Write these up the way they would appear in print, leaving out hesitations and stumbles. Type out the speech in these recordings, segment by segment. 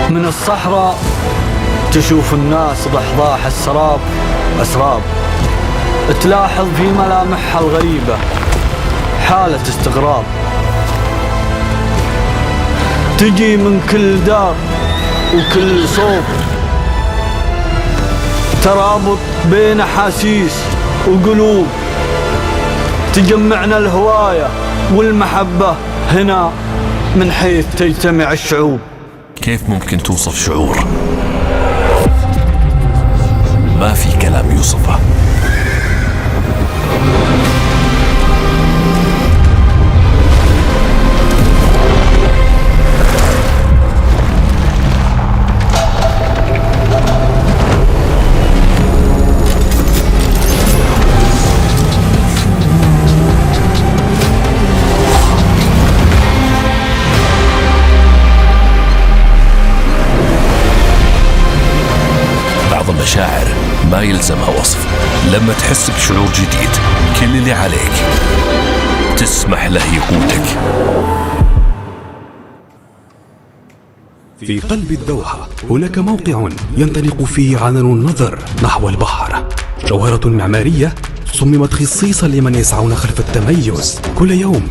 من الصحراء تشوف الناس ضحضاح السراب أسراب، تلاحظ في ملامحها الغريبة حالة استغراب، تجي من كل دار وكل صوب، ترابط بين أحاسيس وقلوب، تجمعنا الهواية والمحبة هنا من حيث تجتمع الشعوب. كيف ممكن توصف شعور؟ ما في كلام يوصفه. مشاعر ما يلزمها وصف. لما تحس بشعور جديد كل اللي عليك تسمح له يقودك. في قلب الدوحة هناك موقع ينطلق فيه علن النظر نحو البحر، جوهرة معمارية صممت خصيصا لمن يسعون خلف التميز كل يوم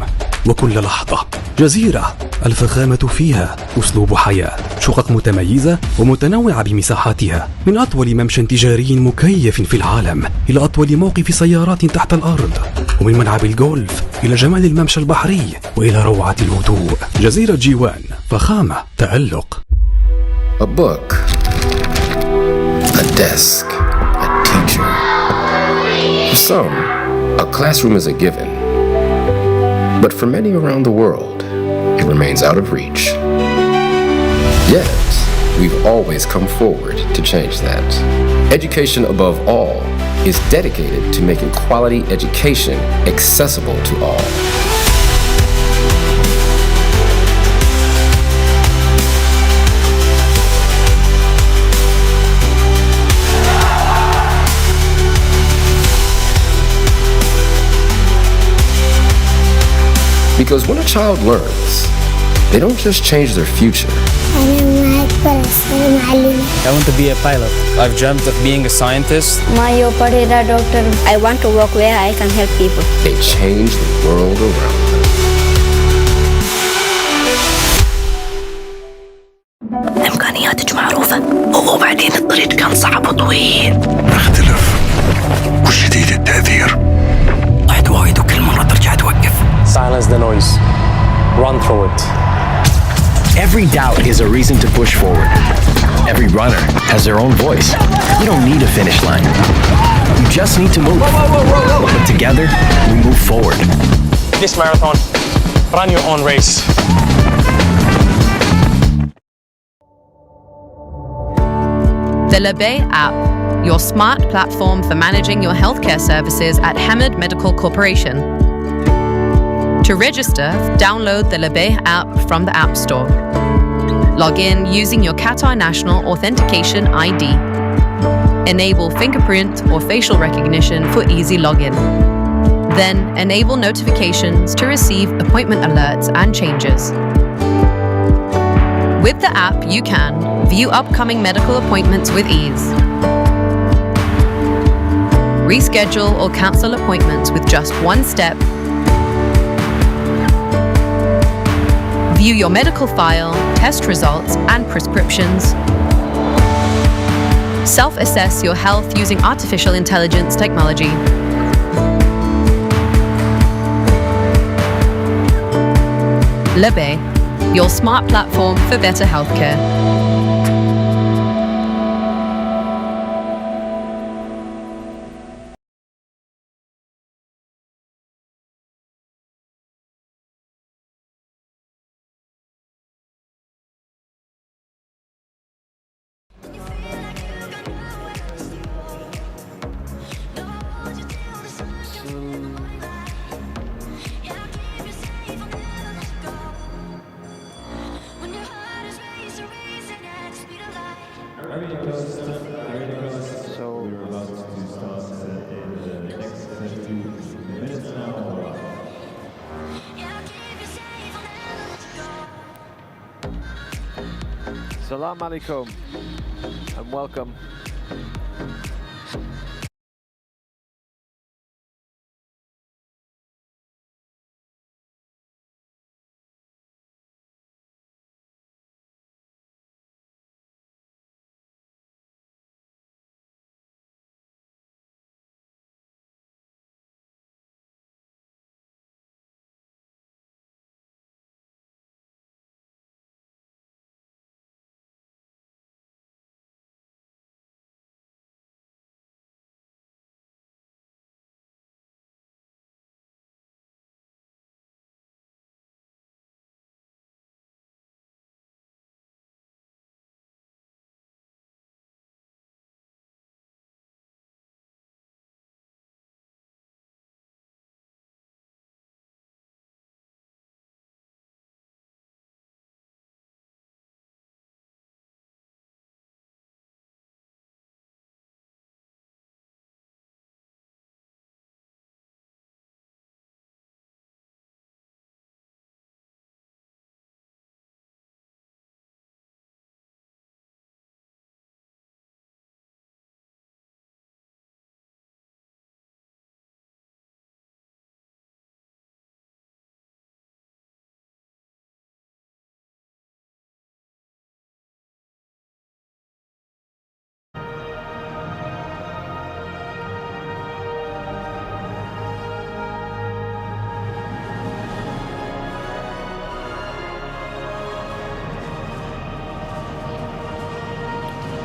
وكل لحظة. جزيرة الفخامة فيها أسلوب حياة، شقق متميزة ومتنوعة بمساحاتها، من أطول ممشى تجاري مكيف في العالم إلى أطول موقف سيارات تحت الأرض، ومن ملعب الجولف إلى جمال الممشى البحري وإلى روعة الهدوء. جزيرة جيوان، فخامة، تألق. A book, a desk, a teacher. For some, a classroom is a given. But for many around the world, it remains out of reach. Yet, we've always come forward to change that. Education above all is dedicated to making quality education accessible to all. Because when a child learns, they don't just change their future. I want to be a pilot. I've dreamt of being a scientist. Doctor. I want to work where I can help people. They change the world around them. إمكانياتك معروفة، وبعدين الطريق كان صعب وطويل. نختلف وشديد التأثير. طحت وايد وكل مرة ترجع توقف. Silence the noise. Run through it. Every doubt is a reason to push forward. Every runner has their own voice. You don't need a finish line. You just need to move. But together, we move forward. This marathon, run your own race. The Labay app, your smart platform for managing your healthcare services at HAMAD Medical Corporation. To register, download the Labay app from the App Store. Log in using your Qatar National Authentication ID. Enable fingerprint or facial recognition for easy login. Then enable notifications to receive appointment alerts and changes. With the app, you can view upcoming medical appointments with ease, reschedule or cancel appointments with just one step, view your medical file, test results and prescriptions, self-assess your health using artificial intelligence technology. Labay, your smart platform for better healthcare. Salam alaikum and welcome.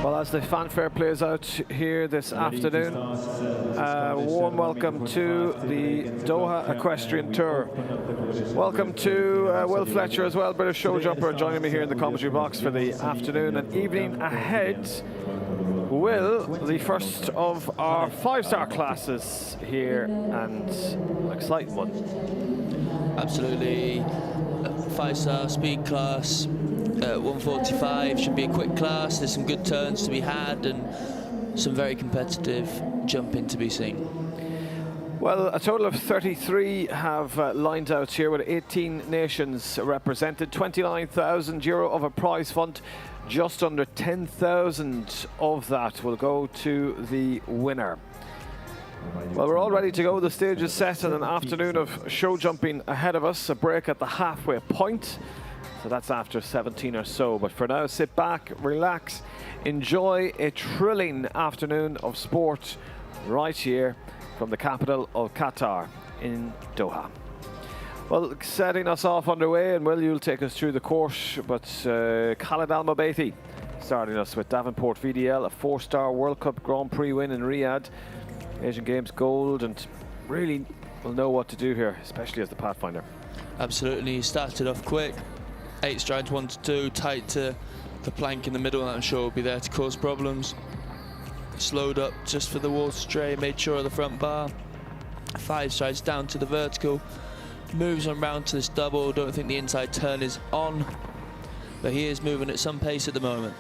Well, as the fanfare plays out here this afternoon, warm welcome to the Doha Equestrian Tour. Welcome to Will Fletcher as well, British show jumper, joining me here in the commentary box for the afternoon and evening ahead. Will, the first of our 5-star classes here, and an exciting one. Absolutely. 5-star speed class. 145 should be a quick class. There's some good turns to be had and some very competitive jumping to be seen. Well, a total of 33 have lined out here with 18 nations represented, €29,000 of a prize fund. Just under 10,000 of that will go to the winner. Well, we're all ready to go. The stage is set and an afternoon of show jumping ahead of us. A break at the halfway point. So that's after 17 or so. But for now, sit back, relax, enjoy a thrilling afternoon of sport right here from the capital of Qatar in Doha. Well, setting us off underway, and Will, you'll take us through the course, but Khalid Al-Mabaithi starting us with Davenport VDL, a 4-star World Cup Grand Prix win in Riyadh, Asian Games gold, and really will know what to do here, especially as the Pathfinder. Absolutely, he started off quick. 8 strides 1 to 2, tight to the plank in the middle, and I'm sure will be there to cause problems. Slowed up just for the water stray, made sure of the front bar. 5 strides down to the vertical, moves on round to this double. Don't think the inside turn is on, but he is moving at some pace at the moment.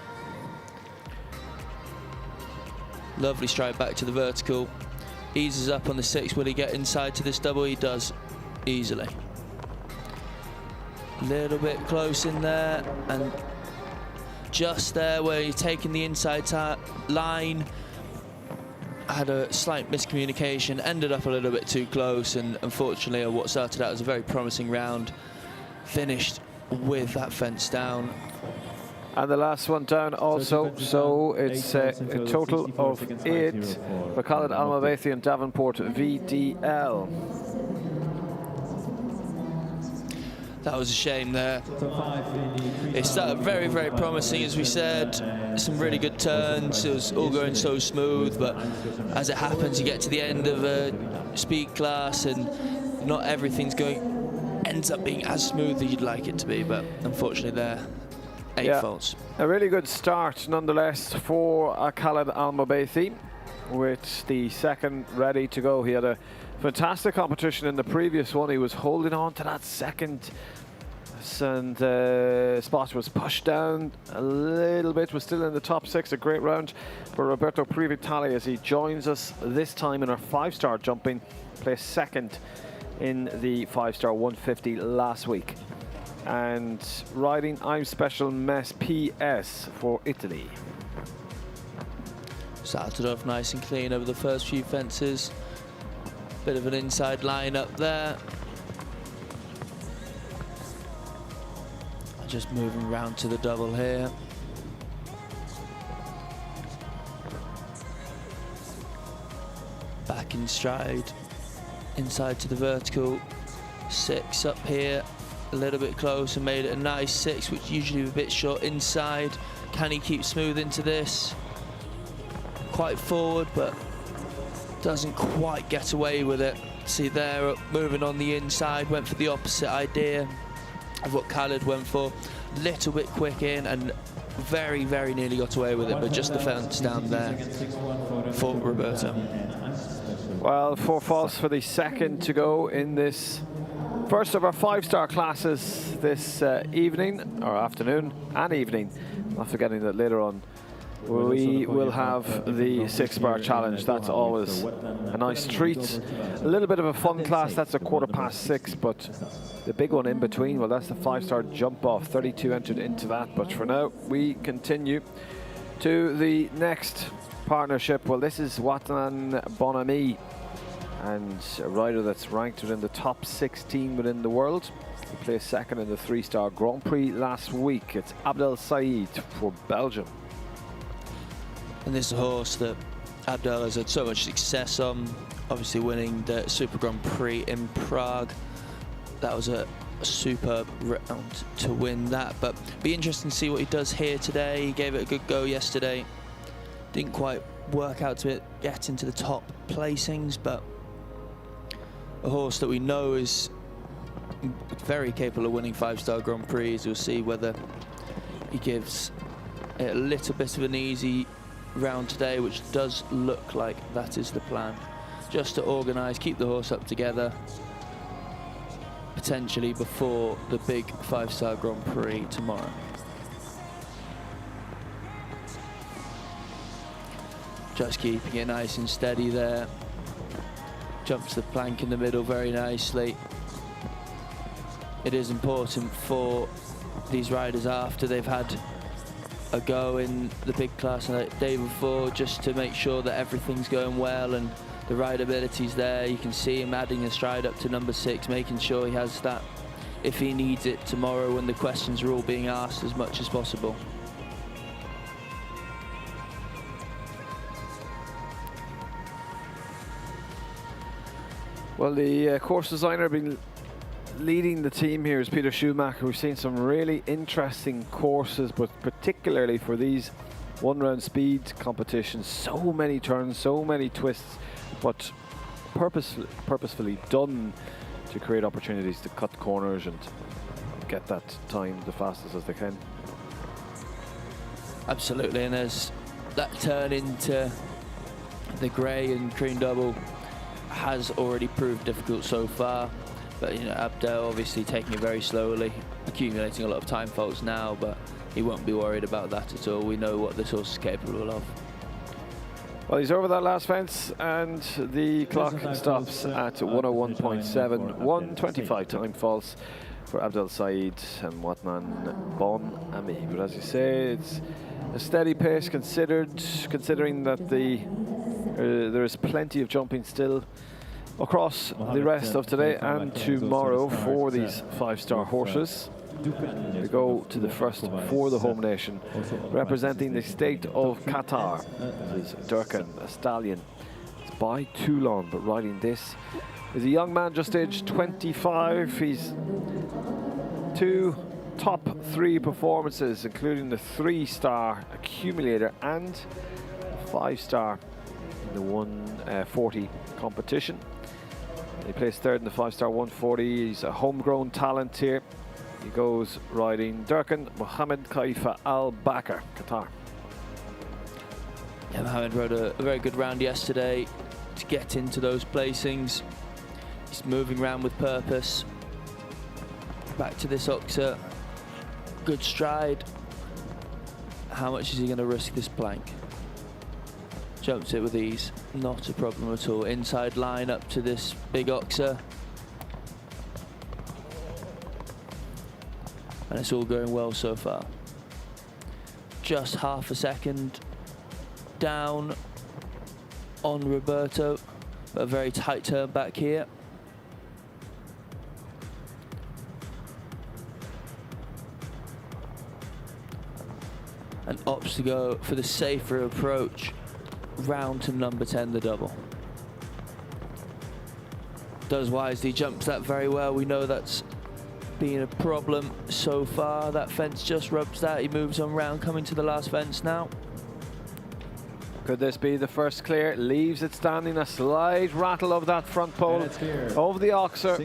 Lovely stride back to the vertical, eases up on the 6. Will he get inside to this double? He does easily. Little bit close in there, and just there where he's taking the inside line, had a slight miscommunication, ended up a little bit too close, and unfortunately what started out as a very promising round finished with that fence down. And the last one down also, so it's a total of 8 for Khalid Al-Mabaithi and Davenport VDL. That was a shame there. It started very, very promising, as we said. Some really good turns. It was all going so smooth, but as it happens, you get to the end of a speed class and not everything's ends up being as smooth as you'd like it to be, but unfortunately there, 8 faults. A really good start nonetheless for Khaled Al-Mabaithi, with the second ready to go. He had a fantastic competition in the previous one. He was holding on to that second, and spot was pushed down a little bit, was still in the top 6. A great round for Roberto Privitali as he joins us this time in our 5-star jumping, placed second in the 5-star 150 last week, and riding I'm Special Mess PS for Italy. Started off nice and clean over the first few fences. Bit of an inside line up there. Just moving round to the double here. Back in stride, inside to the vertical. 6 up here, a little bit close, and made it a nice 6, which usually a bit short inside. Can he keep smooth into this? Quite forward, but doesn't quite get away with it. See there, moving on the inside, went for the opposite idea of what Khaled went for. Little bit quick in and very, very nearly got away with it, but just the fence down there for Roberto. Well, 4 faults for the second to go in this first of our 5-star classes this evening, or afternoon and evening. Not forgetting that later on we will have the 6-bar challenge. That's always a nice treat. A little bit of a fun class, that's a 6:15, but the big one in between, well, that's the 5-star jump off. 32 entered into that, but for now we continue to the next partnership. Well, this is Watan Bonami, and a rider that's ranked within the top 16 within the world. He placed second in the 3-star Grand Prix last week. It's Abdel Said for Belgium. And this is a horse that Abdel has had so much success on, obviously winning the Super Grand Prix in Prague. That was a superb round to win that, but be interesting to see what he does here today. He gave it a good go yesterday. Didn't quite work out to get into the top placings, but a horse that we know is very capable of winning 5-star Grand Prix. We'll see whether he gives it a little bit of an easy round today, which does look like that is the plan. Just to organise, keep the horse up together, potentially before the big 5-star Grand Prix tomorrow. Just keeping it nice and steady there. Jumps the plank in the middle very nicely. It is important for these riders after they've had a go in the big class the day before, just to make sure that everything's going well and the rideability's there. You can see him adding a stride up to number 6, making sure he has that if he needs it tomorrow when the questions are all being asked as much as possible. Well, the course designer been leading the team here is Peter Schumacher. We've seen some really interesting courses, but particularly for these one-round speed competitions, so many turns, so many twists, but purposefully done to create opportunities to cut corners and get that time the fastest as they can. Absolutely, and there's that turn into the grey and cream double has already proved difficult so far. But you know, Abdel obviously taking it very slowly, accumulating a lot of time faults now, but he won't be worried about that at all. We know what this horse is capable of. Well, he's over that last fence, and the clock stops at 101.7, 125 time false for Abdel Said and Watman Bon Ami. But as you say, it's a steady pace considering that there is plenty of jumping still across the rest of today and tomorrow for these 5-star horses. We go to the first for the home nation, representing the state of Qatar. This is Durkan, a stallion. It's by Toulon, but riding this is a young man just aged 25. He's 2 top 3 performances, including the 3-star accumulator and 5-star in the 140 competition. He placed 3rd in the 5-star 140. He's a homegrown talent here. He goes riding Durkan Mohammed Khalifa Al Bakr, Qatar. Yeah, Mohammed rode a very good round yesterday to get into those placings. He's moving around with purpose. Back to this Oxer. Good stride. How much is he going to risk this plank? Jumps it with ease, not a problem at all. Inside line up to this big Oxer. And it's all going well so far. Just half a second down on Roberto, but a very tight turn back here. And opts to go for the safer approach round to number 10, the double. Does wisely, jumps that very well. We know that's been a problem so far. That fence just rubs that. He moves on round, coming to the last fence now. Could this be the first clear? Leaves it standing, a slight rattle of that front pole of the Oxer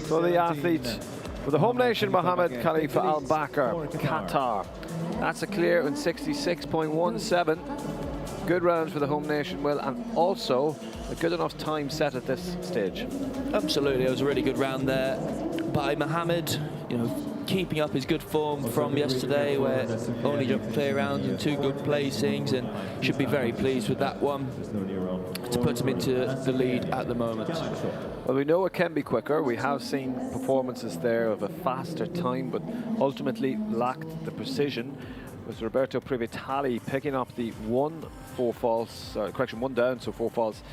for the athlete. For the home nation, Mohammed Khalifa Al Bakr, Qatar. That's a clear in 66.17. Good round for the home nation, Will, and also a good enough time set at this stage. Absolutely, it was a really good round there by Mohammed. You know, keeping up his good form from yesterday, where only jumped clear rounds and 2 good placings, and should be very pleased with that one to put him into the lead at the moment. Well, we know it can be quicker. We have seen performances there of a faster time, but ultimately lacked the precision. Was Roberto Privitali picking up the 1 down, so 4 falls.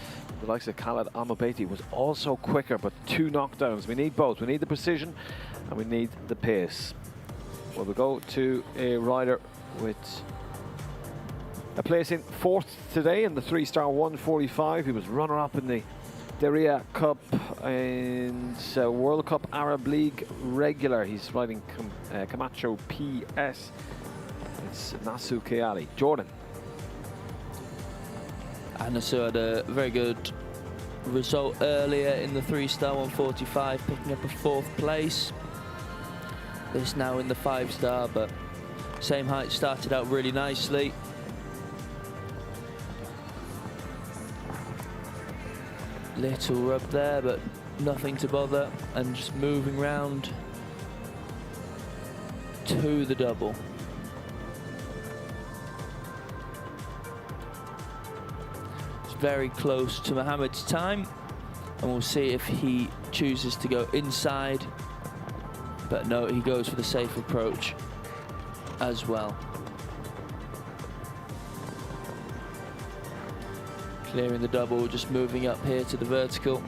The likes of Khaled Amabeti was also quicker, but 2 knockdowns. We need both. We need the precision and we need the pace. Well, we go to a rider with a placing 4th today in the 3-star 145. He was runner-up in the Diriyah Cup and World Cup Arab League regular. He's riding Camacho PS. It's Nasu Keali. Jordan. And Nasu had a very good result earlier in the 3-star 145, picking up a 4th place. This now in the 5-star, but same height, started out really nicely. Little rub there, but nothing to bother, and just moving round to the double. It's very close to Mohammed's time, and we'll see if he chooses to go inside, but no, he goes for the safe approach as well. Clearing the double, just moving up here to the vertical.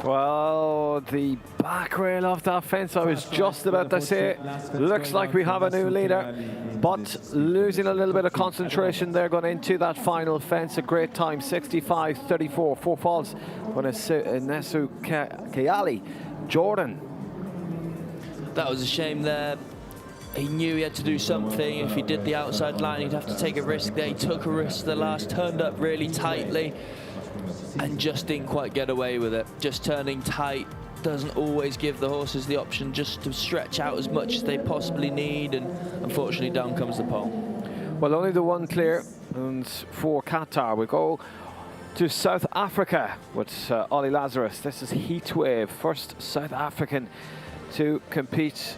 Well, the back rail of that fence, I was just about to say, looks like we have a new leader, but losing a little bit of concentration there going into that final fence. A great time, 65.34, 4 falls on Nasu Keali. Jordan. That was a shame there. He knew he had to do something. If he did the outside line, he'd have to take a risk there. He took a risk the last, turned up really tightly, and just didn't quite get away with it. Just turning tight doesn't always give the horses the option just to stretch out as much as they possibly need, and unfortunately down comes the pole. Well, only the 1 clear, and for Qatar we go to South Africa with Ollie Lazarus. This is Heatwave, first South African to compete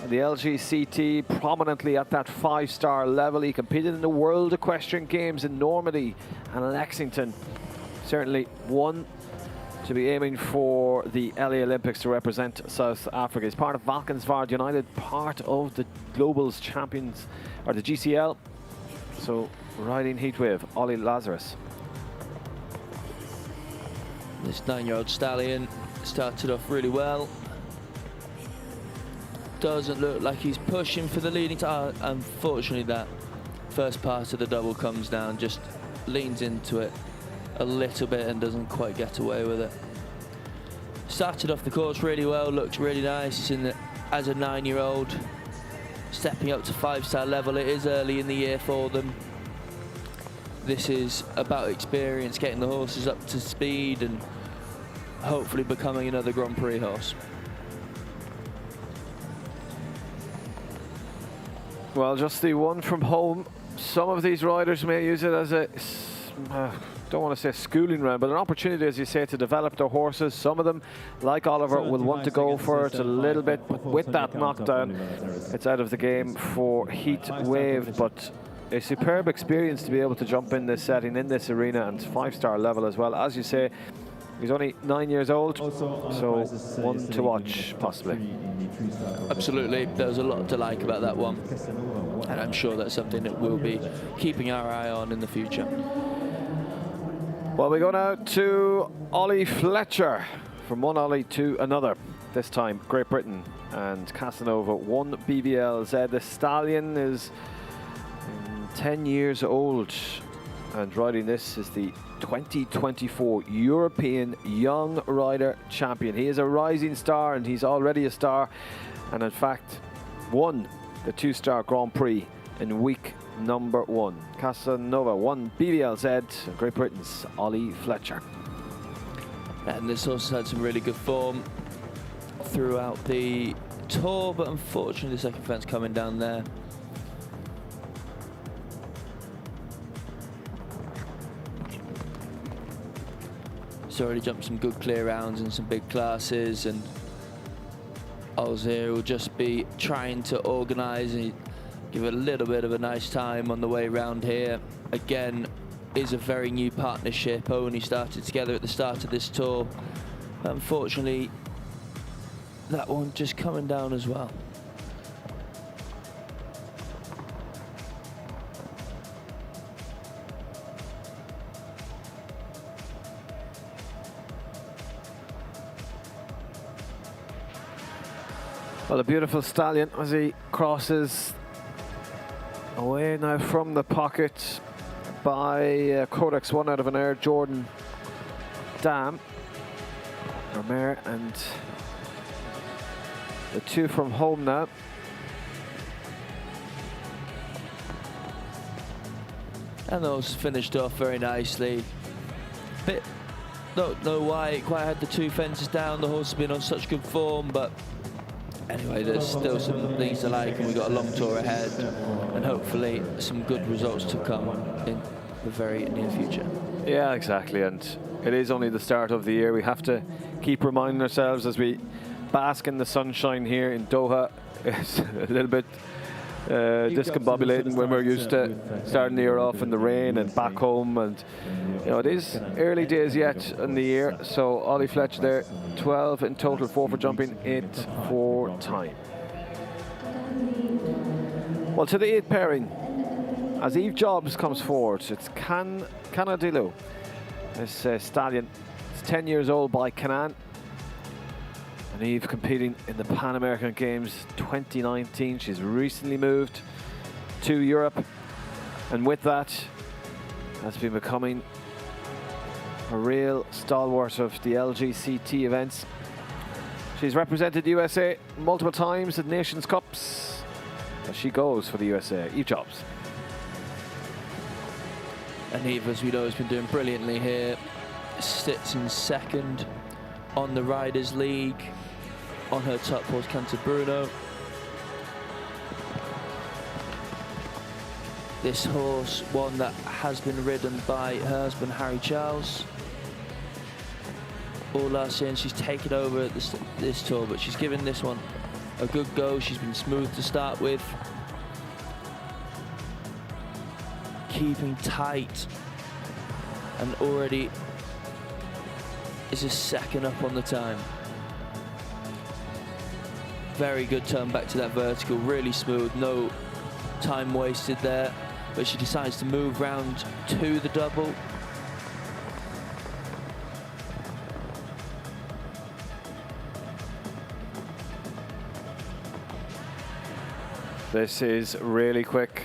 in the LGCT, prominently at that 5-star level. He competed in the World Equestrian Games in Normandy and Lexington. Certainly one to be aiming for the LA Olympics to represent South Africa. He's part of Valkenswaard United, part of the Globals Champions, or the GCL. So riding Heatwave, Ollie Lazarus. This 9-year-old stallion started off really well. Doesn't look like he's pushing for the leading unfortunately, that first pass of the double comes down, just leans into it a little bit and doesn't quite get away with it. Started off the course really well, looked really nice as a 9-year-old. Stepping up to 5-star level, it is early in the year for them. This is about experience, getting the horses up to speed and hopefully becoming another Grand Prix horse. Well, just the one from home. Some of these riders may use it as a, don't want to say schooling round, but an opportunity, as you say, to develop their horses. Some of them, like Oliver, will want to go for it a little bit, but with that knockdown, it's out of the game for Heat Wave. But a superb experience to be able to jump in this setting, in this arena, and 5-star level as well. As you say, he's only 9 years old, so one to watch, possibly. Absolutely, there's a lot to like about that one, and I'm sure that's something that we'll be keeping our eye on in the future. Well, we go now to Ollie Fletcher, from one Ollie to another. This time, Great Britain and Casanova, 1 BBLZ. The stallion is 10 years old, and riding this is the 2024 European Young Rider Champion. He is a rising star, and he's already a star, and in fact won the 2-star Grand Prix in week number 1. Casanova, 1 BBLZ, and Great Britain's Ollie Fletcher. And this horse has had some really good form throughout the tour, but unfortunately the second fence coming down there. He's already jumped some good clear rounds in some big classes, and Alshaqab will just be trying to organise and give it a little bit of a nice time on the way round here. Again, is a very new partnership, only started together at the start of this tour. But unfortunately, that one just coming down as well. Well, a beautiful stallion as he crosses away now from the pocket by Codex 1 out of an Air Jordan Dam. Amir, and the 2 from home now. And those finished off very nicely. Don't know why it quite had the 2 fences down. The horse has been on such good form, but anyway, there's still some things to like, and we've got a long tour ahead, and hopefully some good results to come in the very near future. Yeah, exactly, and it is only the start of the year. We have to keep reminding ourselves as we bask in the sunshine here in Doha. It's a little bit discombobulating when we're used to starting the year off in the rain and back home, and you know, it is early days yet in the year. So Ollie Fletcher there, 12 in total, 4 for jumping, 8 for time. Well, to the 8th pairing, as Eve Jobs comes forward, it's Canadilu. This stallion is 10 years old by Canaan, and Eve competing in the Pan American Games 2019. She's recently moved to Europe, and with that has been becoming a real stalwart of the LGCT events. She's represented USA multiple times at Nations Cups. As she goes for the USA, Eve Jobs. And Eve, as we know, has been doing brilliantly here. Sits in 2nd on the Riders' League on her top horse, Canter Bruno. This horse, one that has been ridden by her husband, Harry Charles, all last year, and she's taken over at this tour, but she's given this one a good go. She's been smooth to start with, keeping tight, and already is a 2nd up on the time. Very good turn back to that vertical, really smooth, no time wasted there, but she decides to move round to the double. This is really quick.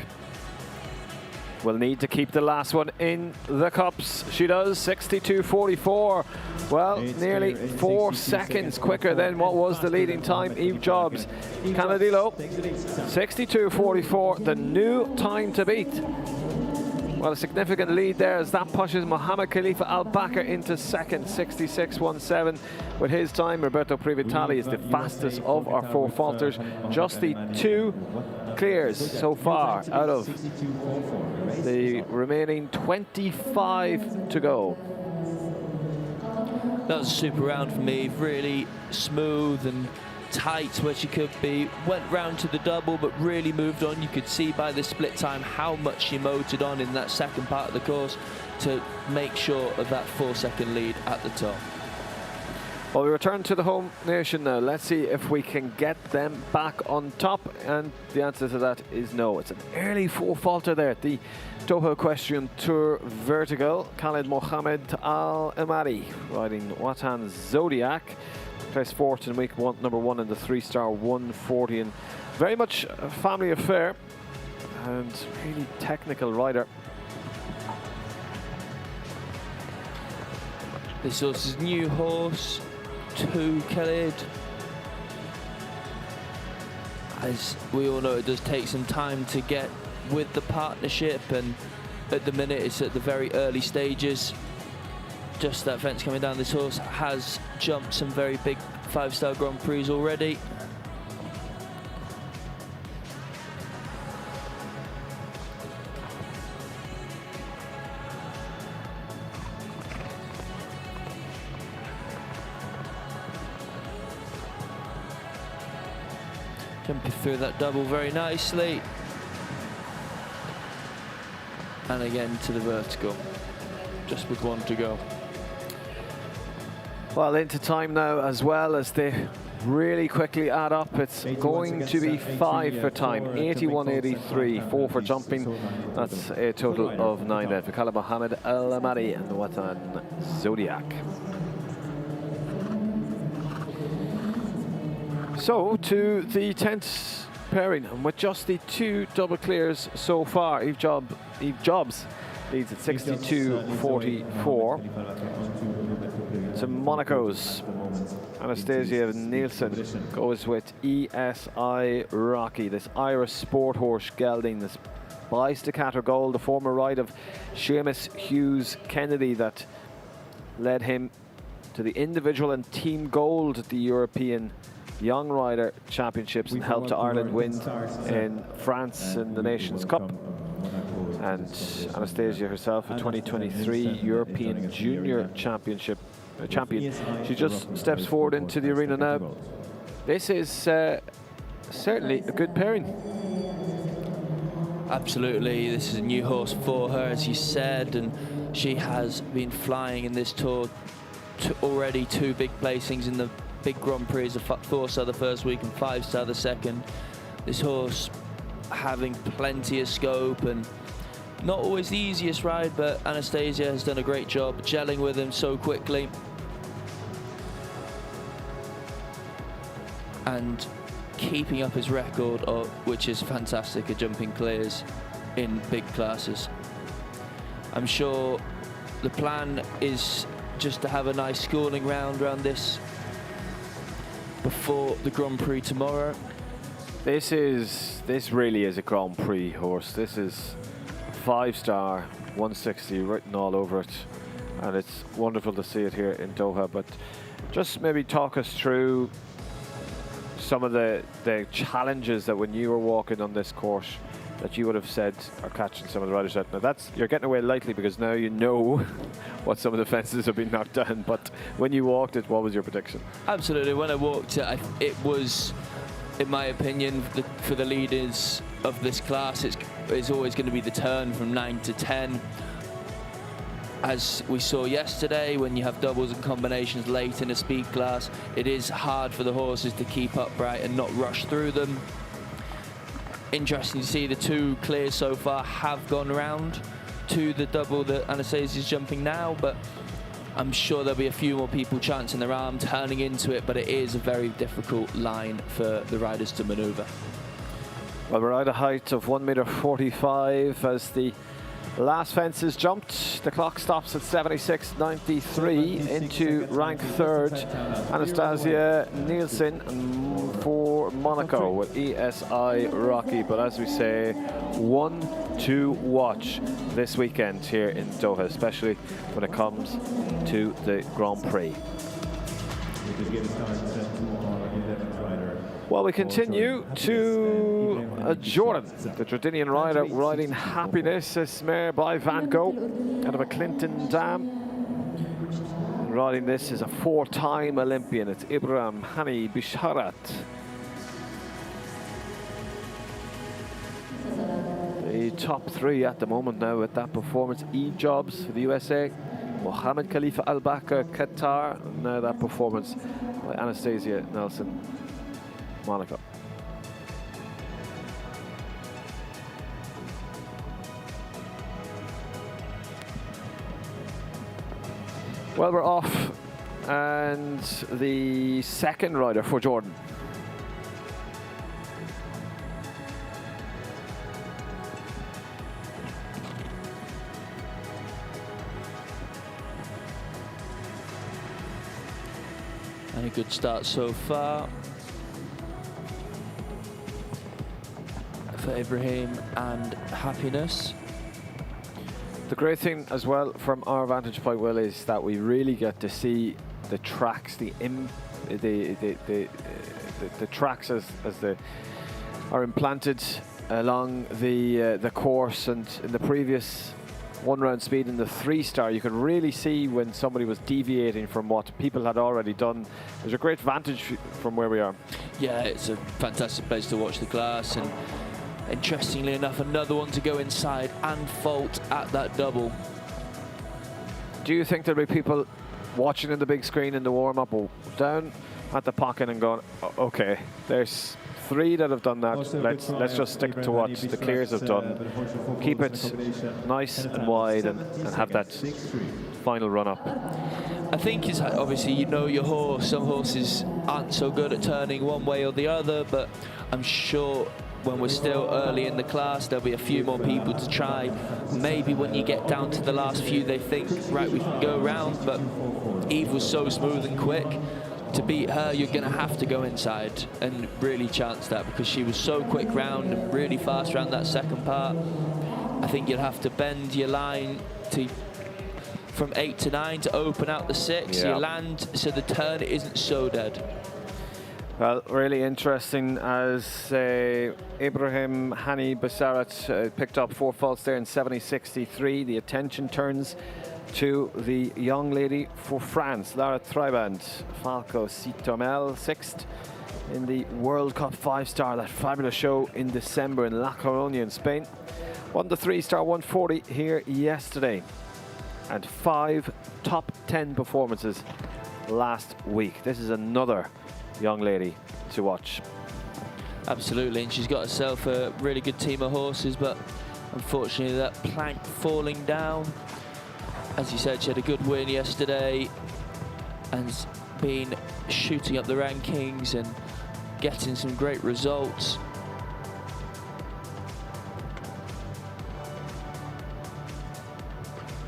will need to keep the last one in the cups. She does, 62.44. Well, nearly 4 seconds quicker than what was the leading time. Eve Jobs, Canadillo, 62.44, the new time to beat. Well, a significant lead there as that pushes Mohammed Khalifa Al-Bakr into second, 66.17 with his time. Roberto Privitali is the fastest of our 4 falters. Just the 2 clears so far out of the remaining 25 to go. That was a super round for me, really smooth and tight where she could be. Went round to the double but really moved on. You could see by the split time how much she motored on in that second part of the course to make sure of that 4-second lead at the top. Well, we return to the home nation now. Let's see if we can get them back on top, and the answer to that is no. It's an early 4 falter there at the Doha Equestrian Tour Vertical. Khalid Mohammed Al-Amari riding Watan Zodiac. Placed 4th in week 1, number 1 in the 3-star 140, and very much a family affair and really technical rider. This horse's new horse to Khalid. As we all know, it does take some time to get with the partnership, and at the minute it's at the very early stages. Just that fence coming down. This horse has jumped some very big 5-star Grand Prix already. Jumping through that double very nicely. And again to the vertical, just with 1 to go. Well, into time now as well as they really quickly add up. It's going to be 5 for time, 81.83, 4 for jumping. That's a total of 9 then for Khalid Mohammed Al-Amari and the Watan Zodiac. So to the 10th pairing, and with just the 2 double clears so far, Eve Jobs leads at 62.44. To Monaco's Anastasia Nielsen goes with ESI Rocky, this Irish sport horse gelding, this bi-staccato goal, the former ride of Seamus Hughes Kennedy that led him to the individual and team gold at the European Young Rider Championships and helped Ireland win in France in the Nations Cup. And Anastasia herself, a 2023 European Junior Championship champion. She just steps forward into the arena now. This is certainly a good pairing. Absolutely, this is a new horse for her, as you said, and she has been flying in this tour. Already 2 big placings in the big Grand Prix, a 4-star the first week and 5-star the second. This horse having plenty of scope and not always the easiest ride, but Anastasia has done a great job gelling with him so quickly and keeping up his record, which is fantastic, at jumping clears in big classes. I'm sure the plan is just to have a nice schooling round around this before the Grand Prix tomorrow. This really is a Grand Prix horse. This is 5-star 160 written all over it, and it's wonderful to see it here in Doha. But just maybe talk us through some of the challenges that when you were walking on this course that you would have said are catching some of the riders out. Now you're getting away lightly because now you know what some of the fences have been knocked down, but when you walked it, what was your prediction? Absolutely, when I walked it, it was, in my opinion, for the leaders of this class, it's always going to be the turn from 9 to 10. As we saw yesterday, when you have doubles and combinations late in a speed class, it is hard for the horses to keep upright and not rush through them. Interesting to see the 2 clears so far have gone around to the double that Anastasia is jumping now, but I'm sure there'll be a few more people chancing their arm, turning into it, but it is a very difficult line for the riders to maneuver. Well, we're at a height of 1.45 meter as the Last fence is jumped. The clock stops at 76.93. Into rank third, Anastasia Nielsen for Monaco with ESI Rocky. But as we say, one to watch this weekend here in Doha, especially when it comes to the Grand Prix. Well, we continue to Jordan. The Jordanian rider riding Happiness is mare by Van Gogh out of a Clinton Dam. Riding this is a 4-time Olympian. It's Ibrahim Hani Bisharat. The top 3 at the moment now with that performance. E-Jobs for the USA. Mohammed Khalifa Al-Bakr, Qatar. Now that performance by Anastasia Nelson, Monaco. Well, we're off, and the second rider for Jordan. And a good start so far for Ibrahim and Happiness. The great thing as well from our vantage point, Will, is that we really get to see the tracks, the tracks as they are implanted along the course. And in the previous one-round speed in the 3-star, you could really see when somebody was deviating from what people had already done. There's a great vantage from where we are. Yeah, it's a fantastic place to watch the class, and interestingly enough, another one to go inside and fault at that double. Do you think there'll be people watching in the big screen in the warm-up or down at the pocket and going, okay, there's 3 that have done that, let's just stick to what the clears have done, keep it nice and wide and have that final run-up? I think it's obviously, you know your horse. Some horses aren't so good at turning one way or the other, but I'm sure when we're still early in the class, there'll be a few more people to try. Maybe when you get down to the last few, they think, right, we can go around, but Eve was so smooth and quick. To beat her, you're going to have to go inside and really chance that, because she was so quick round and really fast around that second part. I think you'll have to bend your line from 8 to 9 to open out the 6. Yeah. You land so the turn isn't so dead. Well, really interesting as Ibrahim Hani Basarat picked up 4 faults there in 70.63. The attention turns to the young lady for France, Lara Triband, Falco Citomel, 6th in the World Cup 5-star, that fabulous show in December in La Coruña in Spain. Won the 3-star 140 here yesterday, and 5 top 10 performances last week. This is another young lady to watch. Absolutely, and she's got herself a really good team of horses, but unfortunately that plank falling down. As you said, she had a good win yesterday and been shooting up the rankings and getting some great results.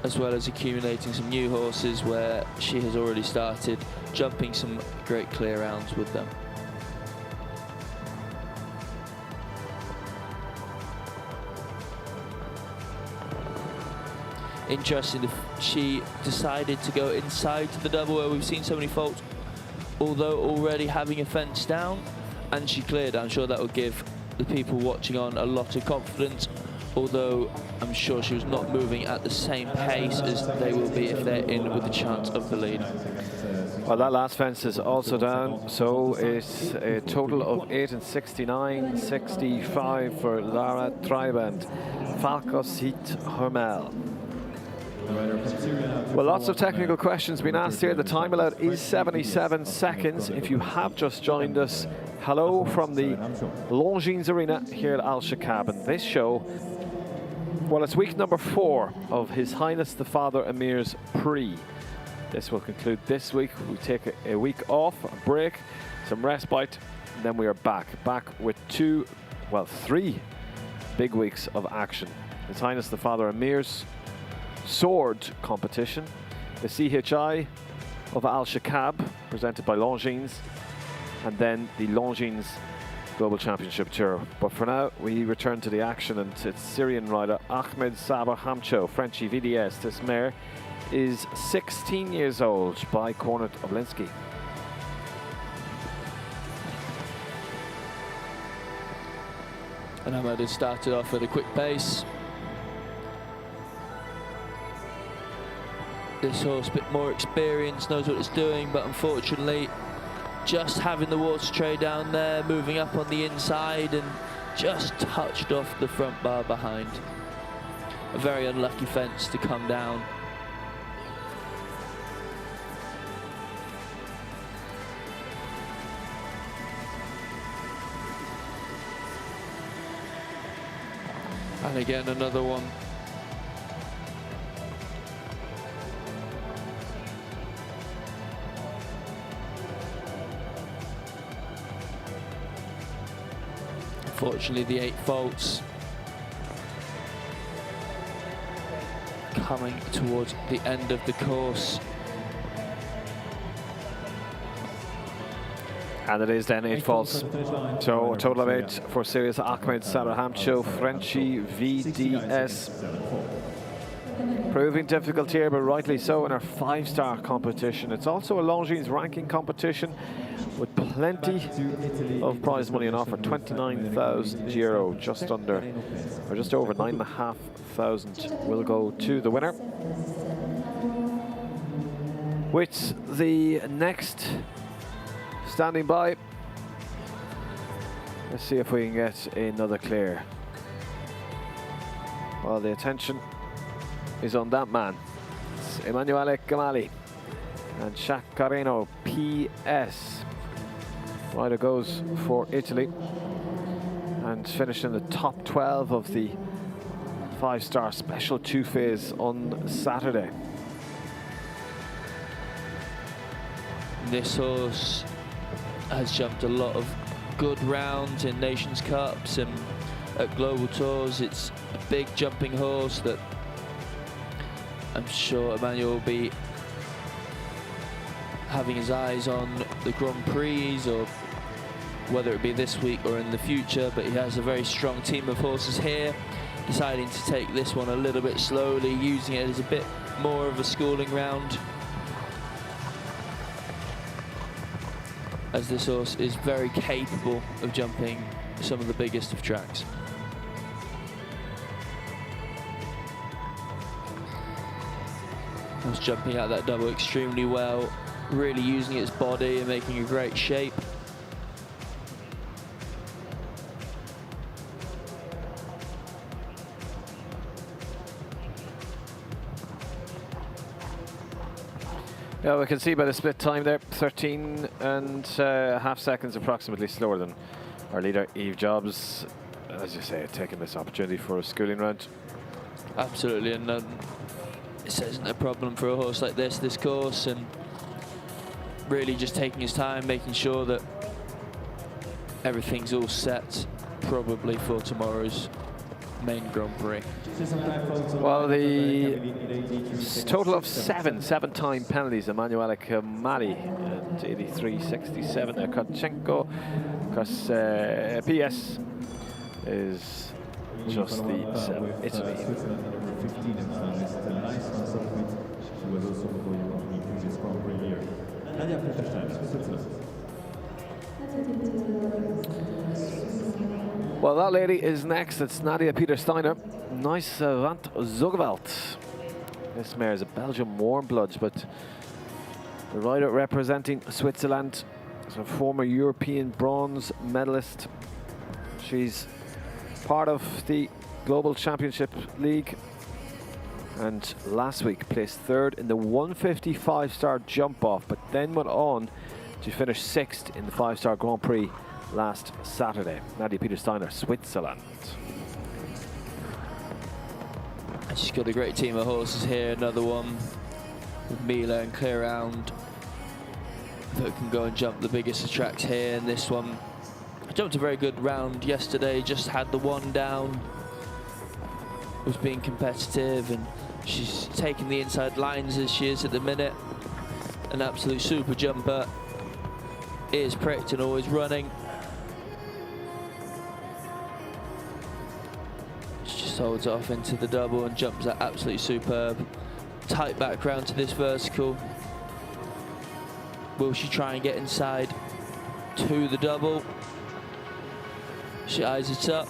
As well as accumulating some new horses where she has already started jumping some great clear rounds with them. Interesting, she decided to go inside to the double where we've seen so many faults, although already having a fence down, and she cleared. I'm sure that will give the people watching on a lot of confidence, although I'm sure she was not moving at the same pace as they will be if they're in with a chance of the lead. Well, that last fence is also down, so it's a total of 8 and 69, 65 for Lara Triband, Falco Sit Hermel. Well, lots of technical questions being asked here. The time allowed is 77 seconds. If you have just joined us, hello from the Longines Arena here at Alshaqab. And this show, well, it's week number 4 of His Highness the Father Amir's Prix. This will conclude this week. We take a week off, a break, some respite, and then we are back with 3 big weeks of action His Highness the Father Amir's sword competition, the CHI of Alshaqab, presented by Longines, and then the Longines Global Championship Tour. But for now, we return to the action, and it's Syrian rider Ahmed Saber Hamcho, Frenchy VDS. This mare is 16 years old by Kornet Oblinsky. And HAMAD has started off at a quick pace. This horse a bit more experienced, knows what it's doing, but unfortunately just having the water tray down there, moving up on the inside and just touched off the front bar behind. A very unlucky fence to come down. And again, another one. Unfortunately, the 8 faults coming towards the end of the course. And it is then 8 faults. So a total of 8 for Syria's Ahmed Saber Hamcho, Frenchy VDS. Proving difficult here, but rightly so in our 5-star competition. It's also a Longines ranking competition with plenty of prize money on offer. 29,000 euro, just under, or just over 9,500 will go to the winner. With the next standing by, let's see if we can get another clear. Well, the attention is on that man. It's Emanuele Gamali and Sciaccarino PS. Rider goes for Italy and finished in the top 12 of the 5-star special 2 phase on Saturday. This horse has jumped a lot of good rounds in Nations Cups and at Global Tours. It's a big jumping horse that I'm sure Emmanuel will be having his eyes on the Grand Prix, or whether it be this week or in the future, but he has a very strong team of horses here, deciding to take this one a little bit slowly, using it as a bit more of a schooling round, as this horse is very capable of jumping some of the biggest of tracks. It's jumping out that double extremely well, really using its body and making a great shape. Yeah, we can see by the split time there, 13 and a half seconds approximately slower than our leader, Eve Jobs. As you say, taking this opportunity for a schooling round. Absolutely, and this isn't a problem for a horse like this course, and really just taking his time, making sure that everything's all set, probably for tomorrow's main Grand Prix. Well, the total of 7 time penalties. Emanuele Kamali at 83.67. Kotchenko, because PS is just the 7. Italy. Well, that lady is next. It's Nadia Peter-Steiner. Nice Vant Zugwald. This mare is a Belgian warm blood, but the rider representing Switzerland is a former European bronze medalist. She's part of the Global Championship League, and last week placed 3rd in the 150 5-star jump off, but then went on to finish 6th in the 5-star Grand Prix last Saturday. Nadia Peter-Steiner, Switzerland. And she's got a great team of horses here. Another one with Mila and Clear Round that can go and jump the biggest of tracks here. And this one jumped a very good round yesterday, just had the one down. was being competitive, and she's taking the inside lines as she is at the minute. An absolute super jumper. Ears pricked and always running. She just holds off into the double and jumps that absolutely superb. Tight background to this vertical. Will she try and get inside to the double? She eyes it up.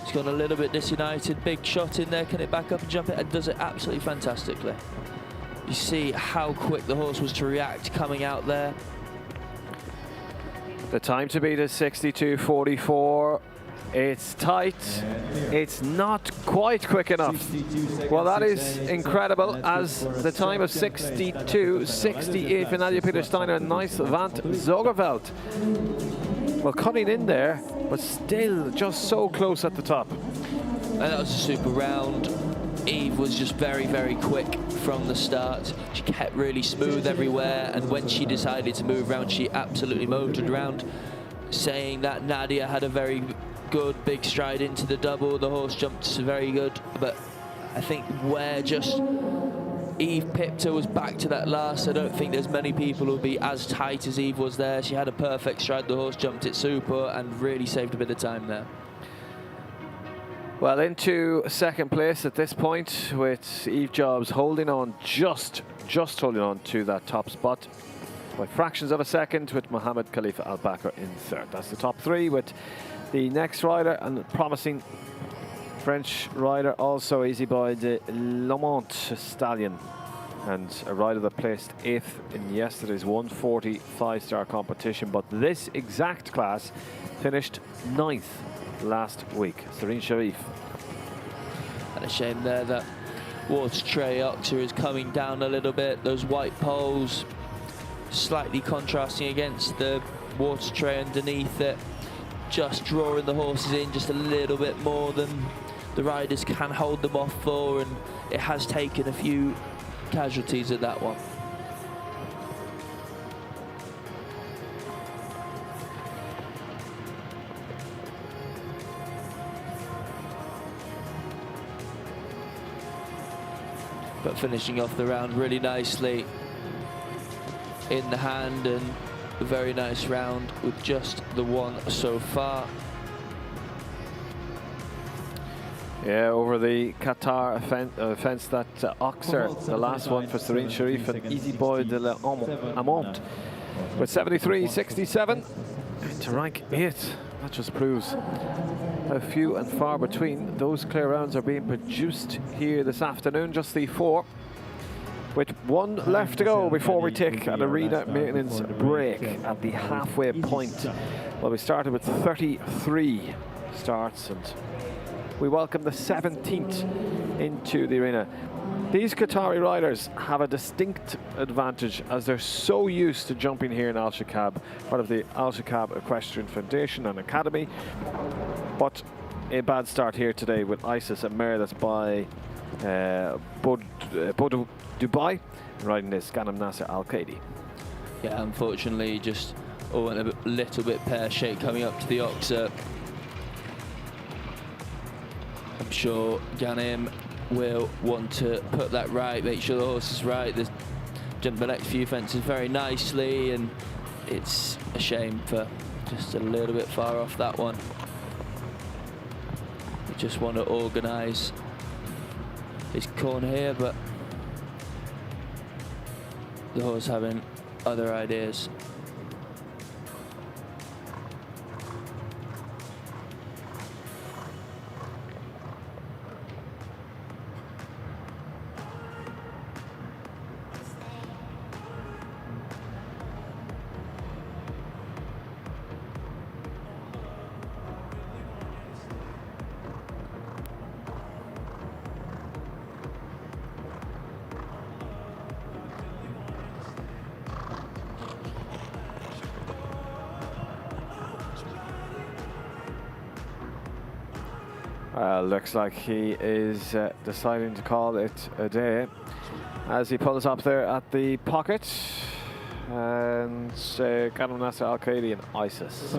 She's gone a little bit disunited. Big shot in there. Can it back up and jump it? And does it absolutely fantastically. You see how quick the horse was to react coming out there. The time to beat is 62.44. It's tight. It's not quite quick enough. Well, that is incredible, as the time of 62.68 for Nadia Peter-Steiner. Nice Vant Zogerveld. Well, cutting in there, but still just so close at the top. And that was a super round. Eve was just very, very quick from the start. She kept really smooth everywhere, and when she decided to move around, she absolutely motored around, saying that Nadia had a very good big stride into the double. The horse jumped very good, but I think where just Eve pipped her was back to that last. I don't think there's many people who'll be as tight as Eve was there. She had a perfect stride. The horse jumped it super and really saved a bit of time there. Well, into second place at this point, with Eve Jobs holding on, just holding on to that top spot by fractions of a second, with Mohammed Khalifa Al Bakr in third. That's the top three, with the next rider and promising French rider, also Easy Boy de Lamont Stallion, and a rider that placed 8th in yesterday's 140 5-star competition, but this exact class finished 9th last week. Serene Sharif. And a shame there that Water Tray Oxer is coming down a little bit. Those white poles slightly contrasting against the water tray underneath it, just drawing the horses in just a little bit more than the riders can hold them off for, and it has taken a few casualties at that one. But finishing off the round really nicely in the hand, and a very nice round with just the one so far. Yeah, over the Qatar fence, that Oxer, the last one for Serene Sharif and Easy Boy de Lamont, with 73.67 to rank 8th. That just proves how few and far between those clear rounds are being produced here this afternoon. Just the 4, with one left to go before we take an arena maintenance break at the halfway point. Well, we started with 33 starts, and we welcome the 17th into the arena. These Qatari riders have a distinct advantage, as they're so used to jumping here in Alshaqab, part of the Alshaqab Equestrian Foundation and Academy. But a bad start here today with Isis and Amir, that's by Bodo Dubai, riding this Ghanem Nasser Al-Qaidi. Yeah, unfortunately, just went a little bit pear-shaped coming up to the Oxer. I'm sure Ghanem will want to put that right, make sure the horse is right. They've jumped the next few fences very nicely, and it's a shame for just a little bit far off that one. We just want to organise his corner here, but the horse having other ideas. Looks like he is deciding to call it a day as he pulls up there at the pocket. And Ghanem Nasser Al-Qaidi and Isis.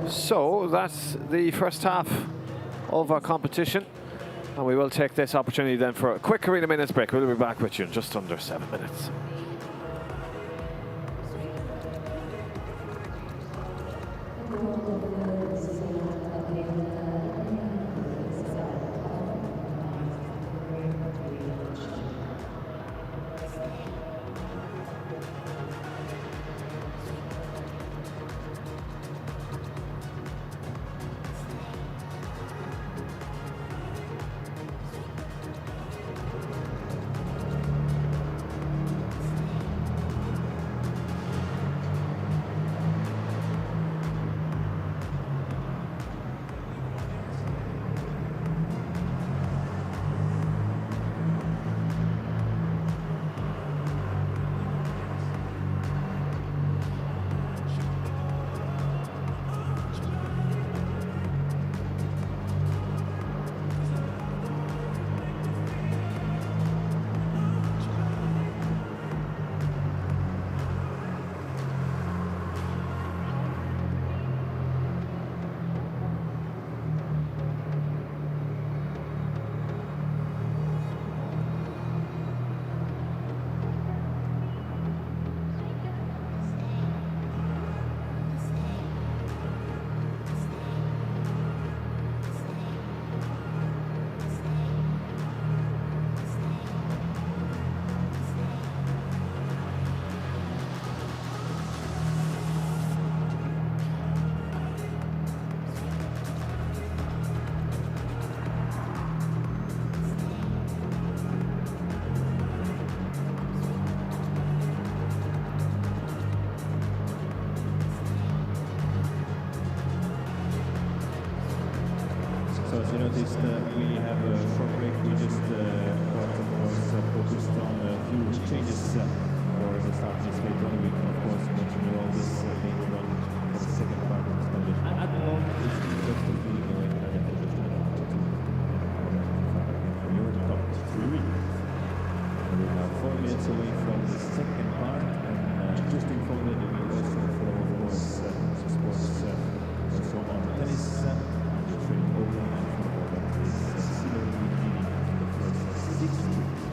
So that's the first half of our competition. And we will take this opportunity then for a quick arena minutes break. We'll be back with you in just under 7 minutes. noticed we have a short break. We just was focused on a few changes for the start of this late run. We can of course continue all this late run for the second part of this competition. At the moment, it's just a feeling going at the your top three. We are 4 minutes away from the second part, and just informed that we also follow, of course, the sports also on tennis, the training over, and football that is similarly leading the first 6 weeks.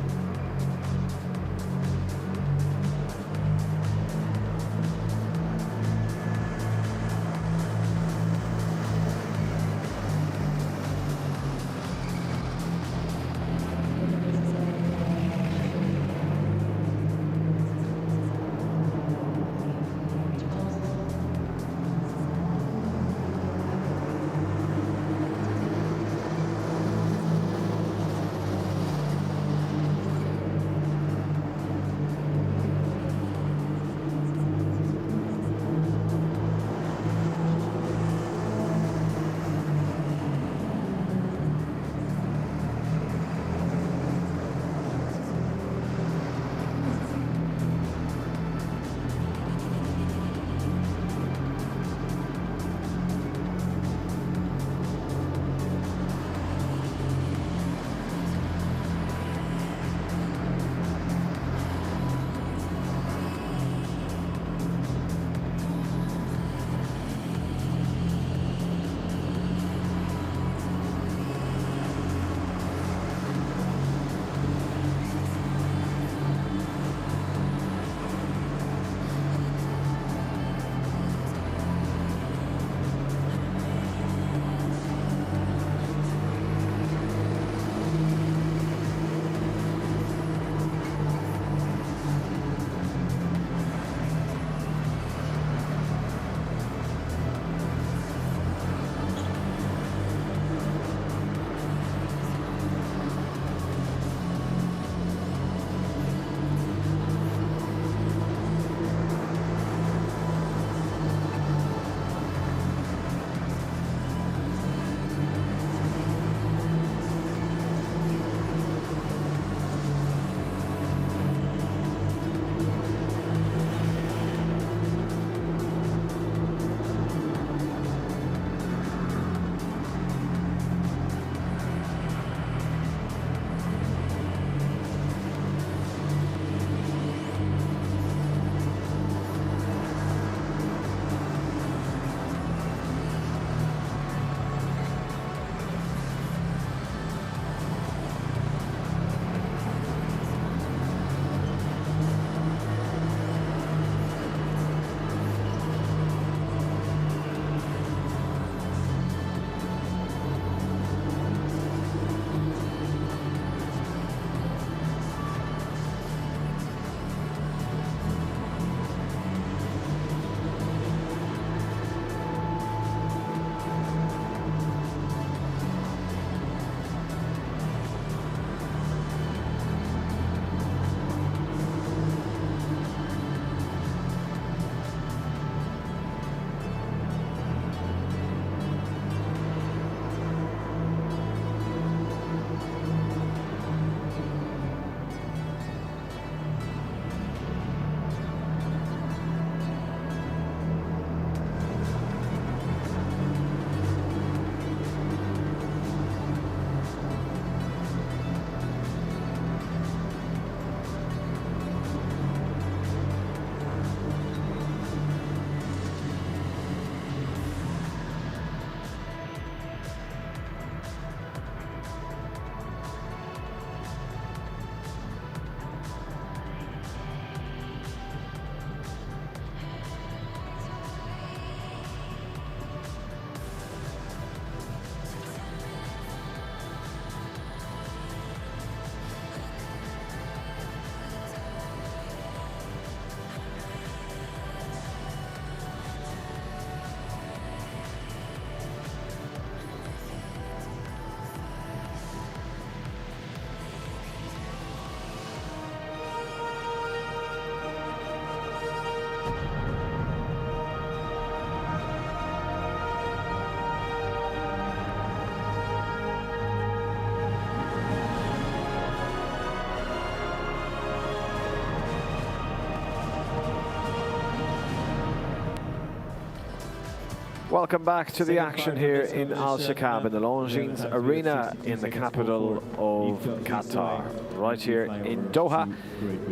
Welcome back to the action here in Alshaqab in the Longines Arena in the capital of Qatar, right here in Doha.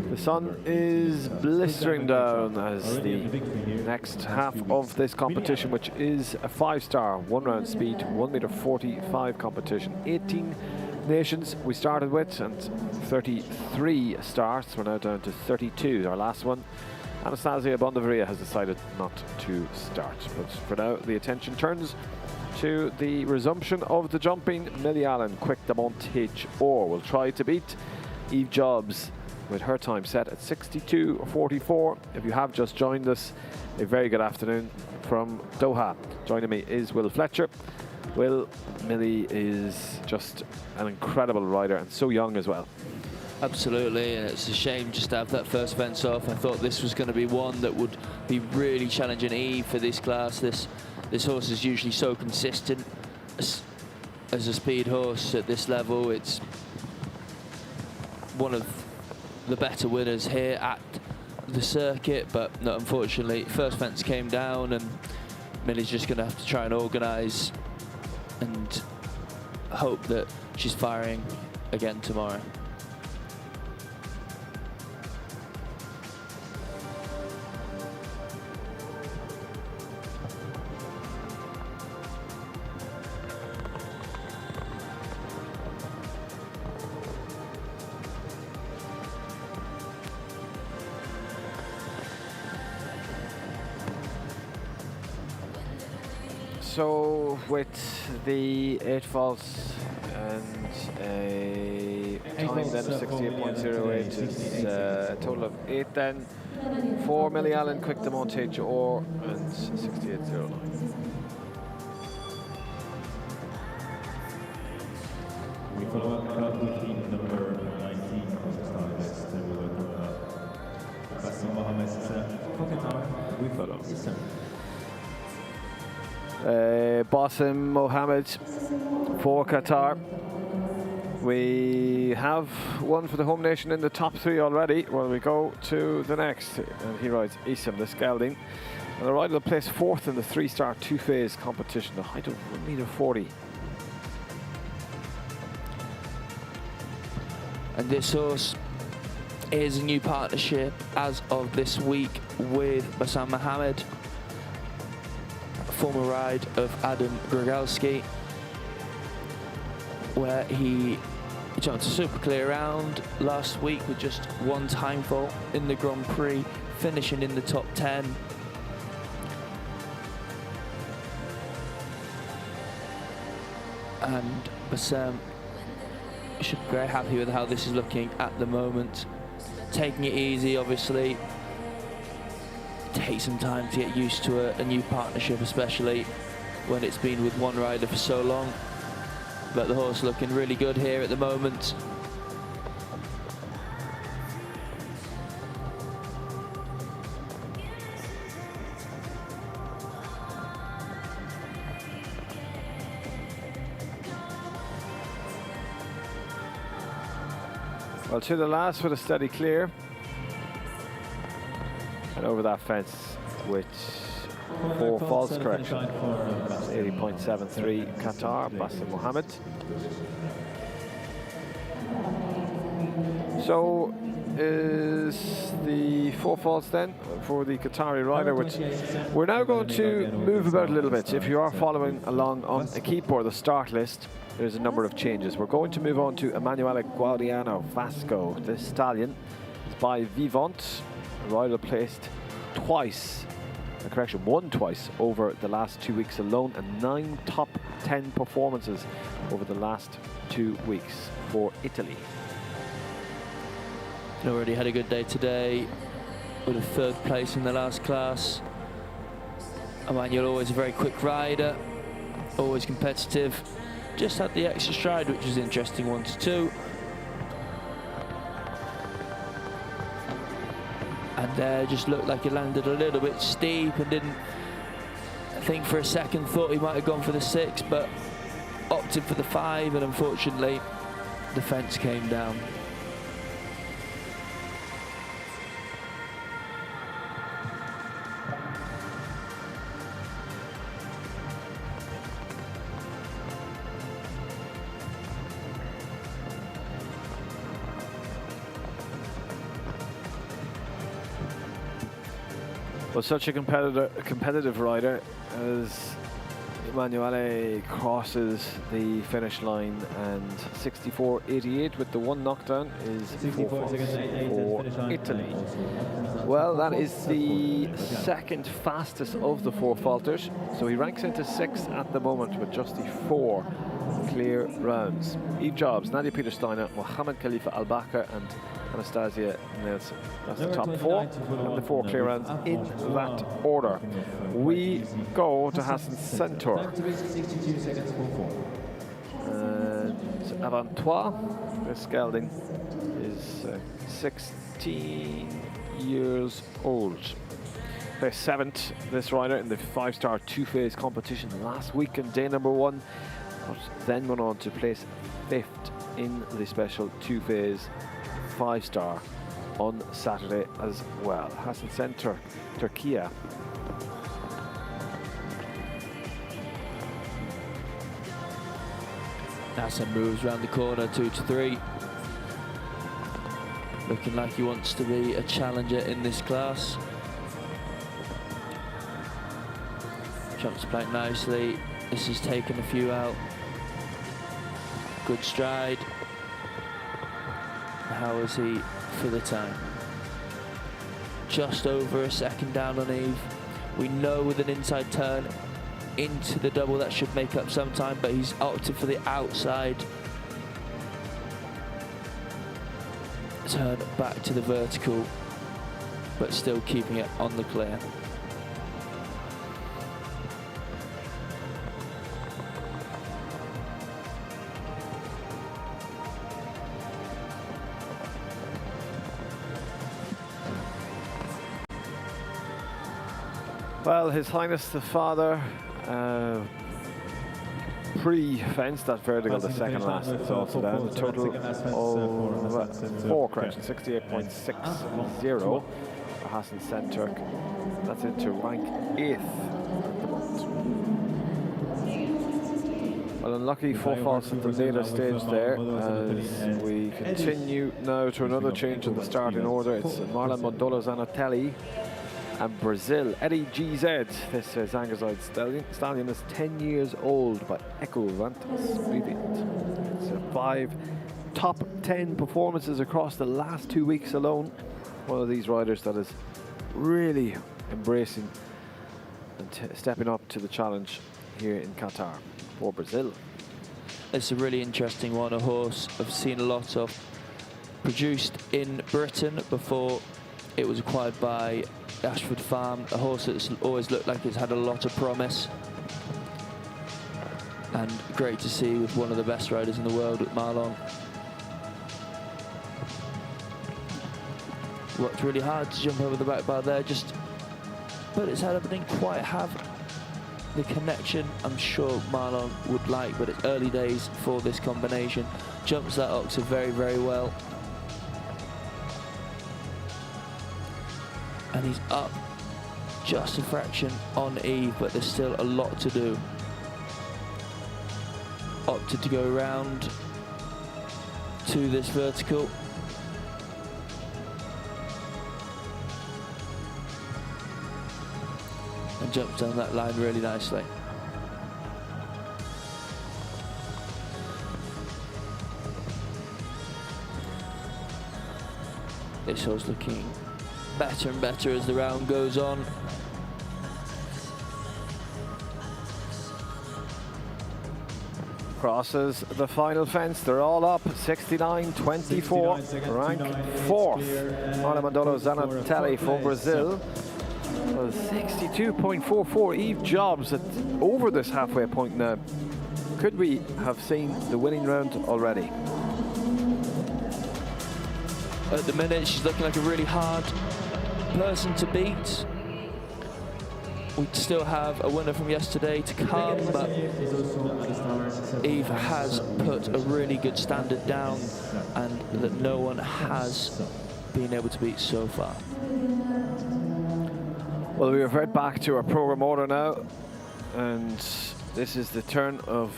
The sun is blistering down as the next half of this competition, which is a 5-star, 1-round speed, 1m45 competition. 18 nations we started with and 33 starts. We're now down to 32. Our last one, Anastasia Bondaveria, has decided not to start. But for now, the attention turns to the resumption of the jumping. Millie Allen, quick de montage, or will try to beat Eve Jobs with her time set at 62.44. If you have just joined us, a very good afternoon from Doha. Joining me is Will Fletcher. Will, Millie is just an incredible rider and so young as well. Absolutely, and it's a shame just to have that first fence off. I thought this was going to be one that would be really challenging Eve for this class. This horse is usually so consistent as a speed horse at this level. It's one of the better winners here at the circuit, but no, unfortunately, first fence came down, and Millie's just going to have to try and organise and hope that she's firing again tomorrow. So with the 8 faults and a time then of 68.08 is a total of 8 then for Millie Allen, quick de montage or and 68.09. We follow up cut with heat number 19 of the start list. We welcome Basim Mohammed for Qatar. We follow Isam. Basim Mohammed for Qatar. We have one for the home nation in the top 3 already. Well, we go to the next, and he rides Isam, the Skelding. And the rider will place 4th in the 3-star 2-phase competition, the height of 1m40. And this horse is a new partnership as of this week with Basim Mohammed, former ride of Adam Grogalski, where he jumped a super clear round last week with just 1 time fault in the Grand Prix, finishing in the top 10. And Basim should be very happy with how this is looking at the moment. Taking it easy, obviously. Take some time to get used to a new partnership, especially when it's been with one rider for so long. But the horse looking really good here at the moment. Well, to the last with a steady clear. And over that fence with 4 false correction. 80.73 Qatar, Basim Mohammed. So is the 4 faults then for the Qatari rider, which we're now going to move about a little bit. If you are following along on Equipe or the start list, there's a number of changes. We're going to move on to Emanuele Guadiano Vasco. This stallion is by Vivant. A rider placed won twice over the last 2 weeks alone, and 9 top 10 performances over the last 2 weeks for Italy. Already had a good day today with a 3rd place in the last class. Emmanuel, always a very quick rider, always competitive. Just had the extra stride, which was interesting, 1 to 2. And just looked like he landed a little bit steep and didn't, I think for a second thought he might have gone for the 6, but opted for the 5, and unfortunately the fence came down. Well, such a competitive rider as Emanuele crosses the finish line, and 64.88 with the one knockdown is for Italy. Well, that is the second fastest of the 4 falters, so he ranks into 6th at the moment with just the 4 clear rounds. Eve Jobs, Nadia Peter-Steiner, Mohammed Khalifa Al-Bakr and Anastasia Nelson. That's the top 4 and the 4 clear rounds in that order. We go to Hassan Centaur. And avant toi, this gelding is 16 years old. They're 7th, this rider, in the 5-star 2-phase competition last week in day number 1, but then went on to place 5th in the special 2-phase 5-star on Saturday as well. Hassan Centaur, Turkey. Hassan moves around the corner, 2 to 3. Looking like he wants to be a challenger in this class. Jumps the plank nicely. This has taken a few out. Good stride. How is he for the time? Just over a second down on Eve. We know with an inside turn into the double that should make up some time, but he's opted for the outside turn back to the vertical, but still keeping it on the clear. Well, His Highness the Father, Prix fenced that vertical, the second last is also down. A total of 4 corrections, 68.60 for Hassan Centaur. That's into rank 8th at the moment. Well, unlucky 4 faults at the later stage there, as we continue now to another change in the starting order. It's Marlon Mondolo Zanatelli and Brazil, Eddie GZ. This Zangazide stallion is 10 years old by Echo Vantas. It's 5 top 10 performances across the last 2 weeks alone. One of these riders that is really embracing and stepping up to the challenge here in Qatar for Brazil. It's a really interesting one, a horse I've seen a lot of. Produced in Britain before it was acquired by Ashford Farm, a horse that's always looked like it's had a lot of promise, and great to see with one of the best riders in the world with Marlon. Worked really hard to jump over the back bar there, but its head up didn't quite have the connection I'm sure Marlon would like, but it's early days for this combination. Jumps that octave very, very well. And he's up just a fraction on Eve, but there's still a lot to do. Opted to go around to this vertical. And jumps down that line really nicely. This horse looking better and better as the round goes on. Crosses the final fence, they're all up, 69.24, rank 4th. Marlon Mondolo Zanatelli for Brazil. 62.44, Eve Jobs at over this halfway point now. Could we have seen the winning round already? At the minute, she's looking like a really hard person to beat. We still have a winner from yesterday to come, but Eve has put a really good standard down, and that no one has been able to beat so far. Well, we revert back to our program order now, and this is the turn of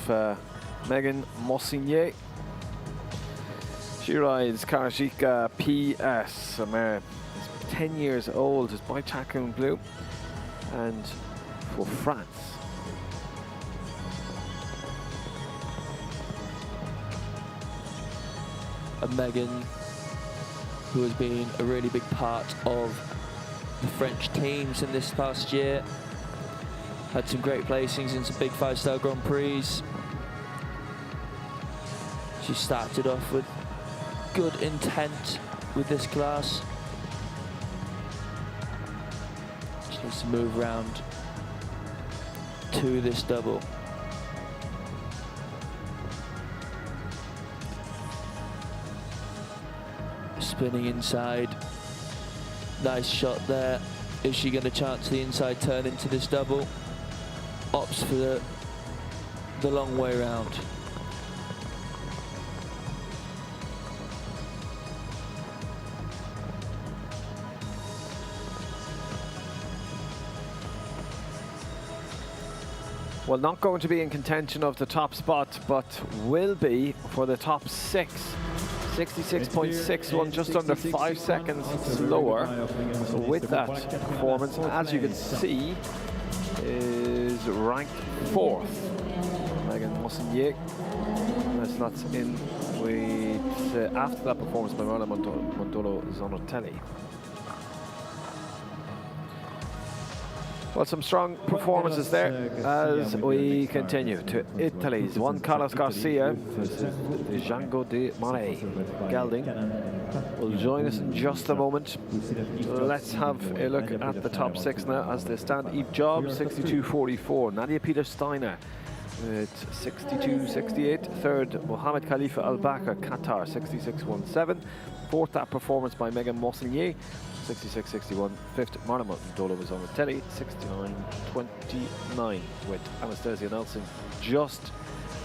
Megan Mossignier. She rides Karashika PS. Amir 10 years old, is by Chacun Blue, and for France. And Megan, who has been a really big part of the French teams in this past year. Had some great placings in some big 5-star Grand Prix. She started off with good intent with this class. She needs to move around to this double. Spinning inside. Nice shot there. Is she going to chance the inside turn into this double? Opts for the long way round. Well, not going to be in contention of the top spot, but will be for the top 6. 66.61, just under 5 seconds slower. So with that performance, as you can see, is ranked 4th. Megan Mossinier. That's in with after that performance by Marla Mondolo Zonotelli. Well, some strong performances there as we continue to Italy's Juan Carlos Garcia versus Django de Marais. Gelding will join us in just a moment. Let's have a look at the top 6 now as they stand. Eve Job, 62.44. Nadia Peter Steiner at 62.68. Third, Mohamed Khalifa Al Bakr, Qatar, 66.17. Fourth, that performance by Megan Mossinier, 66.61. Fifth, Marla Mondolo Zonotelli, 69.29, with Anastasia Nelson just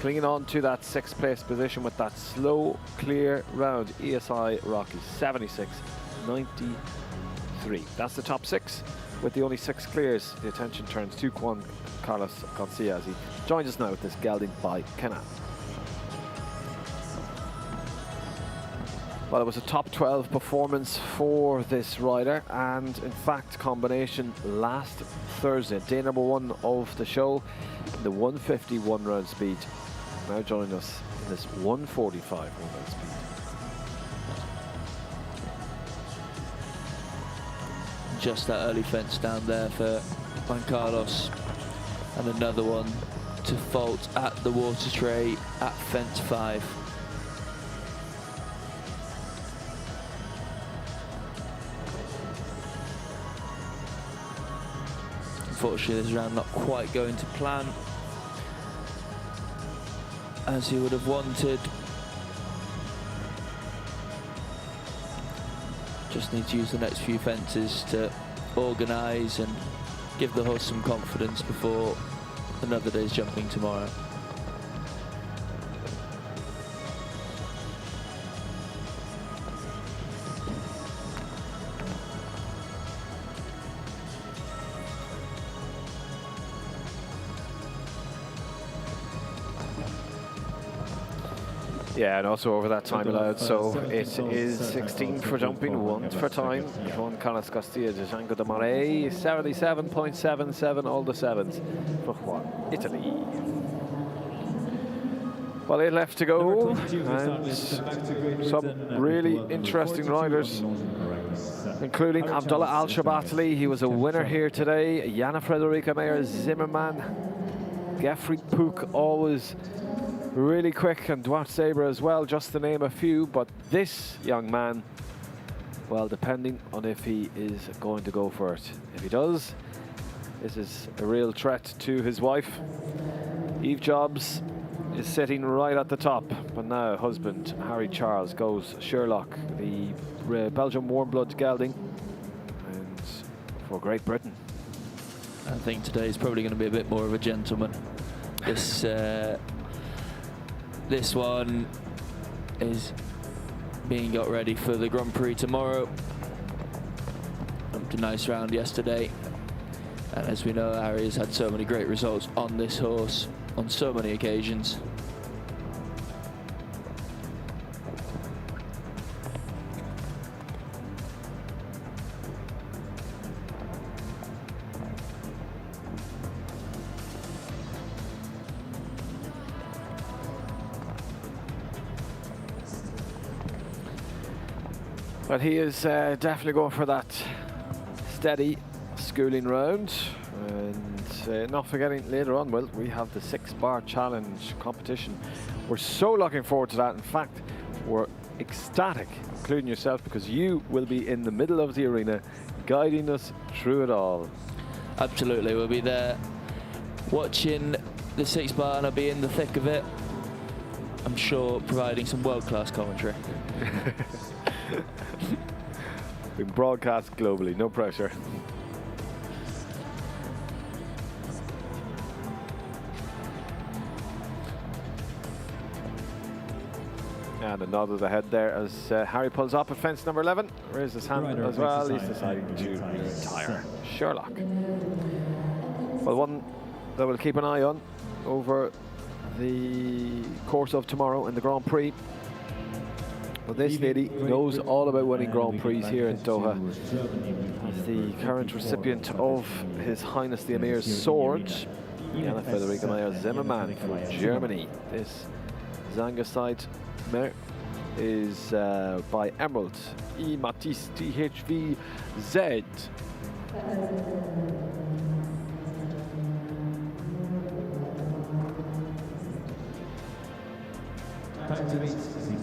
clinging on to that 6th place position with that slow, clear round. ESI Rocky, 76.93. That's the top 6. With the only 6 clears, the attention turns to Juan Carlos Garcia as he joins us now with this gelding by Kenan. Well, it was a top 12 performance for this rider, and in fact, combination last Thursday, day number 1 of the show, the 151 round speed. Now joining us in this 145 round speed. Just that early fence down there for Juan Carlos, and another one to fault at the water tray at fence 5. Unfortunately, this round not quite going to plan as he would have wanted. Just need to use the next few fences to organise and give the horse some confidence before another day's jumping tomorrow. Yeah, and also over that time allowed, so it is 16 for jumping, 1 for time. Juan Carlos Garcia de Django de Marais, 77.77, all the 7s for Juan, Italy. Well, 8 left to go, and some really interesting riders, including Abdullah Al-Shabatli. He was a winner here today. Jana Frederica Meyer Zimmerman, Geoffrey Pook, always really quick, and Duarte Sabre as well, just to name a few. But this young man, well, depending on if he is going to go for it. If he does, this is a real threat to his wife. Eve Jobs is sitting right at the top, but now husband Harry Charles goes Sherlock, the Belgian warm blood gelding, and for Great Britain. I think today is probably going to be a bit more of a gentleman. This one is being got ready for the Grand Prix tomorrow. Jumped a nice round yesterday, and as we know, Harry has had so many great results on this horse on so many occasions. But he is definitely going for that steady schooling round. And not forgetting later on, well, we have the 6-bar challenge competition. We're so looking forward to that. In fact, we're ecstatic, including yourself, because you will be in the middle of the arena guiding us through it all. Absolutely, we'll be there watching the 6-bar and I'll be in the thick of it. I'm sure providing some world-class commentary. Being broadcast globally, no pressure. And another ahead there as Harry pulls up at fence number 11. Raised his hand as well. He's deciding to retire. Sherlock. Well, one that we'll keep an eye on over the course of tomorrow in the Grand Prix. Well, this lady knows all about winning Grand Prix here in Doha. As the current recipient of His Highness the Amir's sword, Jana Federica Meyer-Zimmermann from Germany. This Zangerside mare is by Emerald E. Matisse THVZ. Time to meet 62.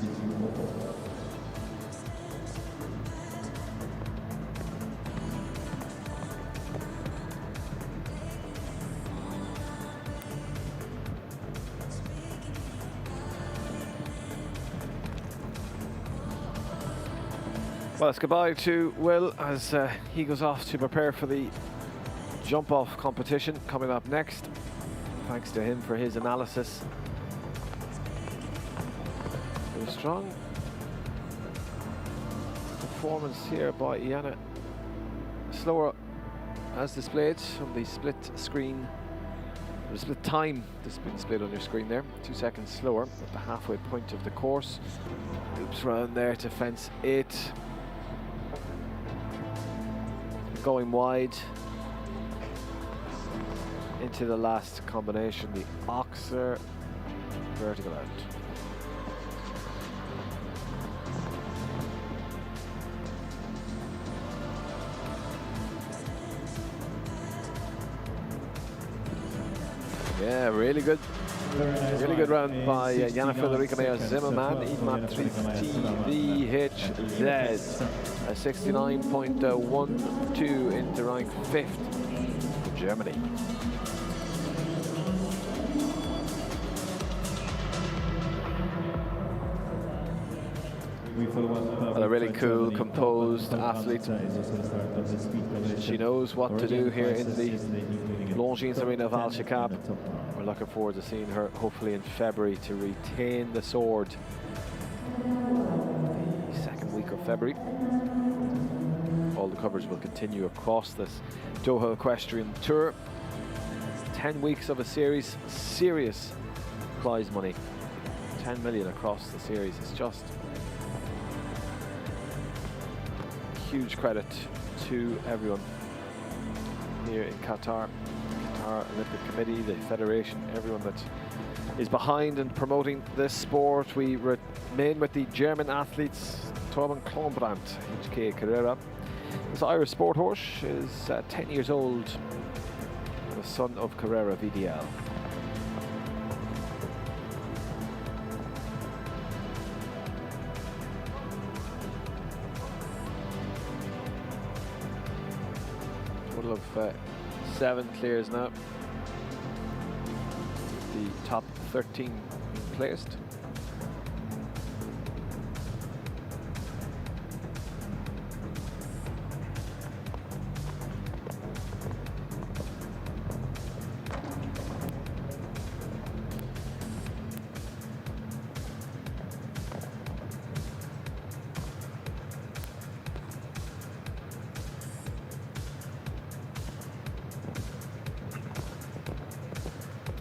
Well, it's goodbye to Will as he goes off to prepare for the jump-off competition coming up next. Thanks to him for his analysis. A strong performance here by Iana. Slower as displayed on the split screen, the split time that's been displayed on your screen there. 2 seconds slower at the halfway point of the course. Loops round there to fence 8. Going wide into the last combination, the Oxer vertical out. Yeah, really good round by Jana Federica Meyer-Zimmermann, TVHZ, a 69.12 into rank 5th for Germany. Well, a really cool, composed athlete. She knows what to do here in the Longines arena of Alshaqab. We're looking forward to seeing her hopefully in February to retain the sword. The second week of February. All the coverage will continue across this Doha Equestrian Tour. 10 weeks of a series, serious prize money. 10 million across the series. It's just huge credit to everyone here in Qatar Olympic Committee, the Federation, everyone that is behind and promoting this sport. We remain with the German athletes, Torben Klonbrandt, HK Carrera. This Irish sport horse is 10 years old, the son of Carrera VDL. Total of 7 clears now. The top 13 placed.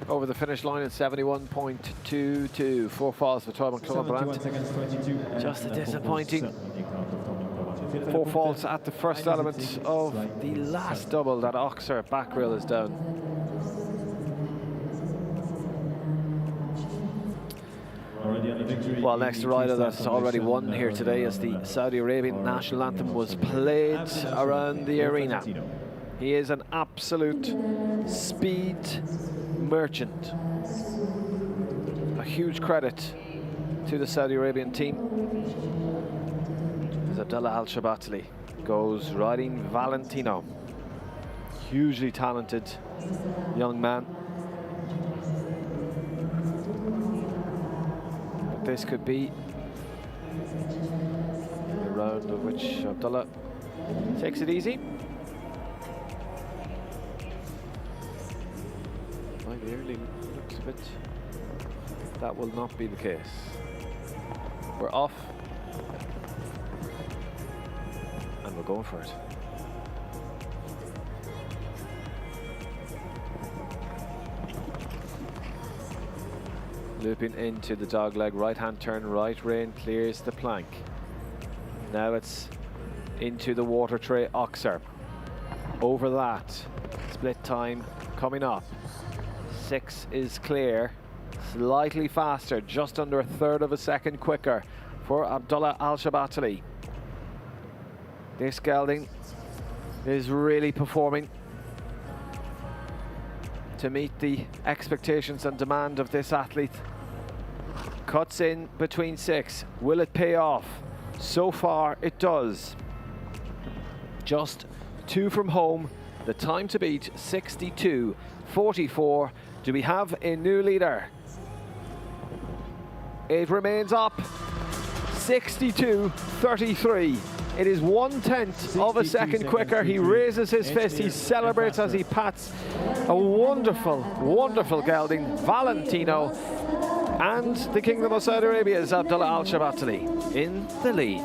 Over the finish line at 71.22. 4 falls for Torben Klonbrandt. Just a disappointing 4 falls at the first element of the last double. That Oxer back rail is down. Already on the Well, next rider that's already won here today as the Saudi Arabian national anthem was played around the arena. He is an absolute speed merchant. A huge credit to the Saudi Arabian team. As Abdullah Al-Shabatli goes riding Valentino. Hugely talented young man. But this could be a round of which Abdullah takes it easy. By the early looks of it, that will not be the case. We're off. And we're going for it. Looping into the dogleg, right hand turn, right rein, clears the plank. Now it's into the water tray oxer. Over that, split time coming up. 6 is clear, slightly faster, just under a third of a second quicker for Abdullah Al-Shabatli. This gelding is really performing to meet the expectations and demand of this athlete. Cuts in between 6. Will it pay off? So far it does. Just 2 from home. The time to beat 62.44. Do we have a new leader? It remains up 62.33. It is 1/10 of a second quicker. He raises his fist, he celebrates as he pats a wonderful, wonderful gelding, Valentino, and the Kingdom of Saudi Arabia's Abdullah Al-Shabatli in the lead.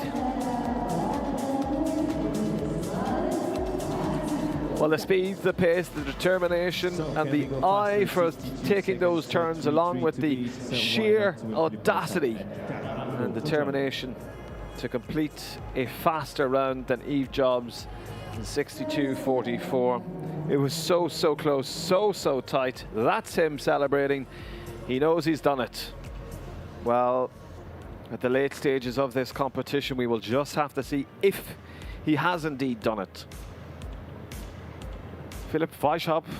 Well, the speed, the pace, the determination, and the eye for taking those turns, along with the sheer audacity and determination to complete a faster round than Eve Jobs in 62.44. It was so close, so tight. That's him celebrating. He knows he's done it. Well, at the late stages of this competition, we will just have to see if he has indeed done it. Philip Weishaupt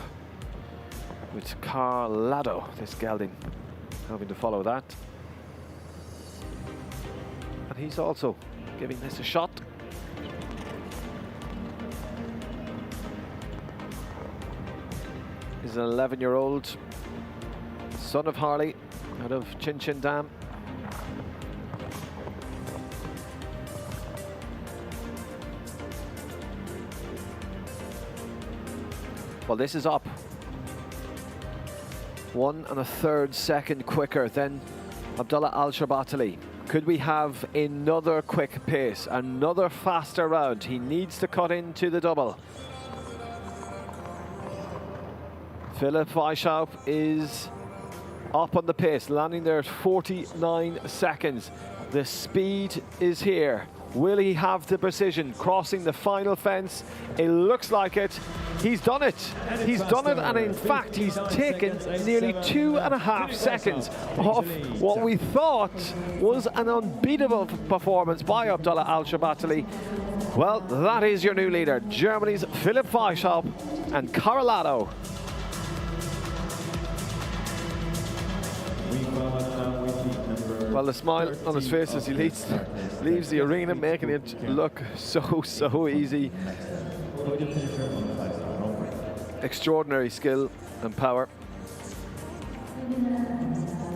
with Carlado, this gelding, having to follow that. And he's also giving this a shot. He's an 11-year-old son of Harley out of Chin Chin Dam. Well, this is up 1 1/3 second quicker than Abdullah Al-Shabatli. Could we have another quick pace, another faster round? He needs to cut into the double. Philip Weishaupt is up on the pace, landing there at 49 seconds. The speed is here. Will he have the precision? Crossing the final fence. It looks like it. He's done it. He's done it, and in fact, he's taken nearly 2.5 seconds off what we thought was an unbeatable performance by Abdullah Al-Shabatli. Well, that is your new leader, Germany's Philip Weishaupt and Carlado. Well, the smile on his face as he leaves the arena, making it look so easy. Extraordinary skill and power.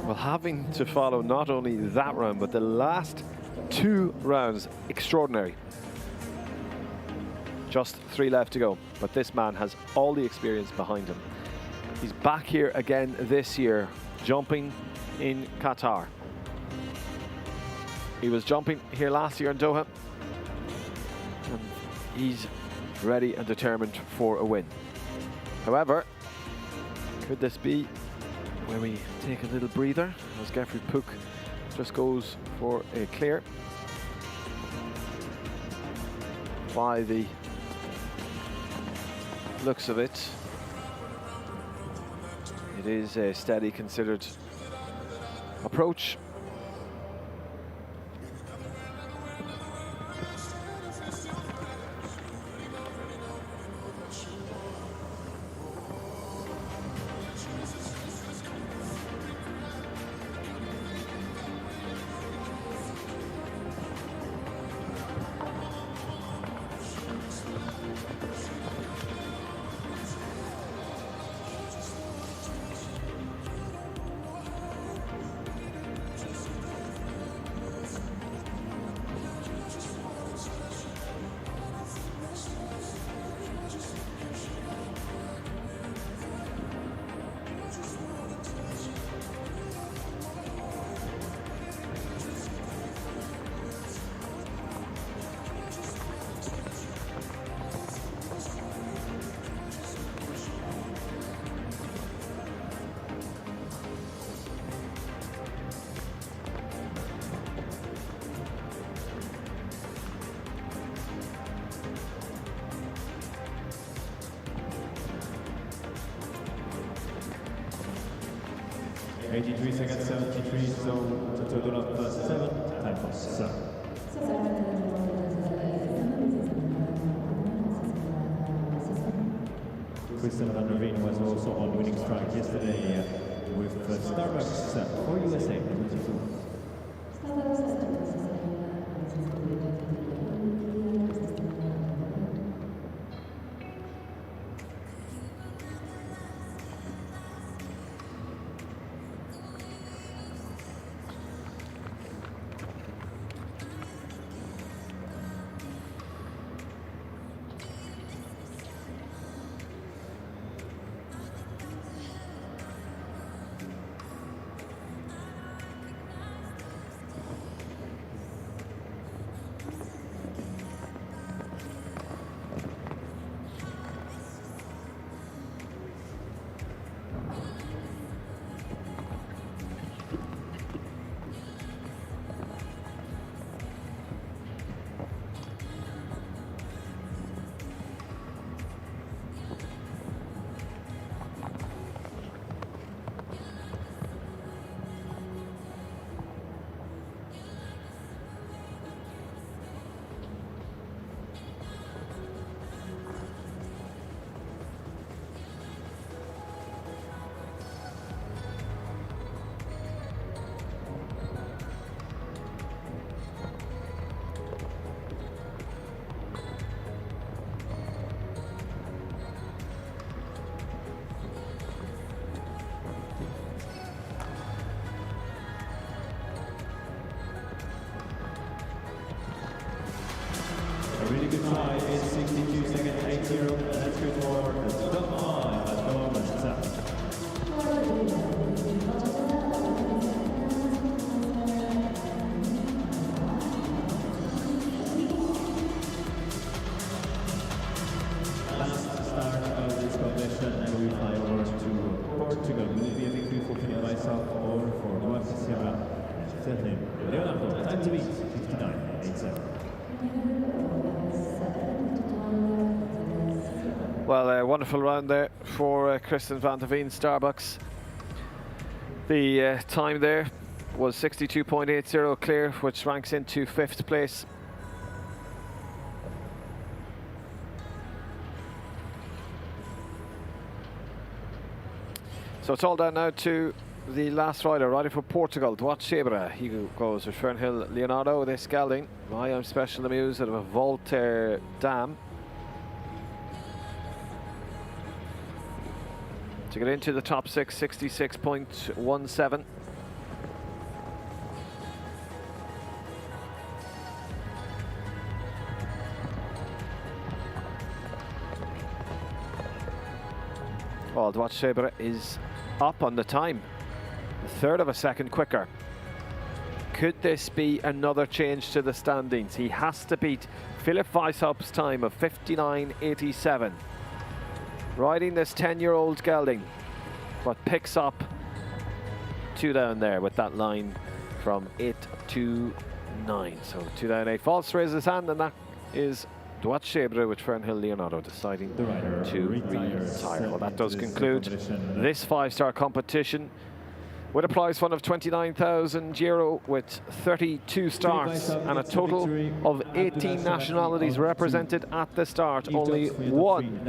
Well, having to follow not only that round, but the last 2 rounds, extraordinary. Just 3 left to go, but this man has all the experience behind him. He's back here again this year, jumping in Qatar. He was jumping here last year in Doha, and he's ready and determined for a win. However, could this be where we take a little breather as Geoffrey Pook just goes for a clear? By the looks of it, it is a steady, considered approach. 83 seconds, 73, so a total of 7 time passes. Kristen van der Veen was also on winning strike yesterday with Starbucks for USA. A really good fly in 62 seconds, 80, and that's good for the top 5 at the moment. Last start of this competition, and we fly over to Portugal. Will it be a victory for Philip myself or for Duarte Sierra? Tell him, Leonardo, time to beat, 59.87. Well, a wonderful round there for Kristen van der Veen, Starbucks. The time there was 62.80 clear, which ranks into 5th place. So it's all down now to the last rider, riding for Portugal, Duarte Sierra. He goes with Fernhill Leonardo, this gelding. I am special amused out of a Voltaire Dam. To get into the top 6, 66.17. Well, Duarte Sierra is up on the time, a third of a second quicker. Could this be another change to the standings? He has to beat Philip Weishaupt's time of 59.87. Riding this 10-year-old gelding, but picks up 2 down there with that line from 8 to 9. So 2 down, 8 false, raises his hand, and that is Duarte Sierra with Fernhill Leonardo deciding to retire. Well, that does conclude this 5-star competition with a prize fund of €29,000 with 32 starts and a total of 18 nationalities represented at the start. Only one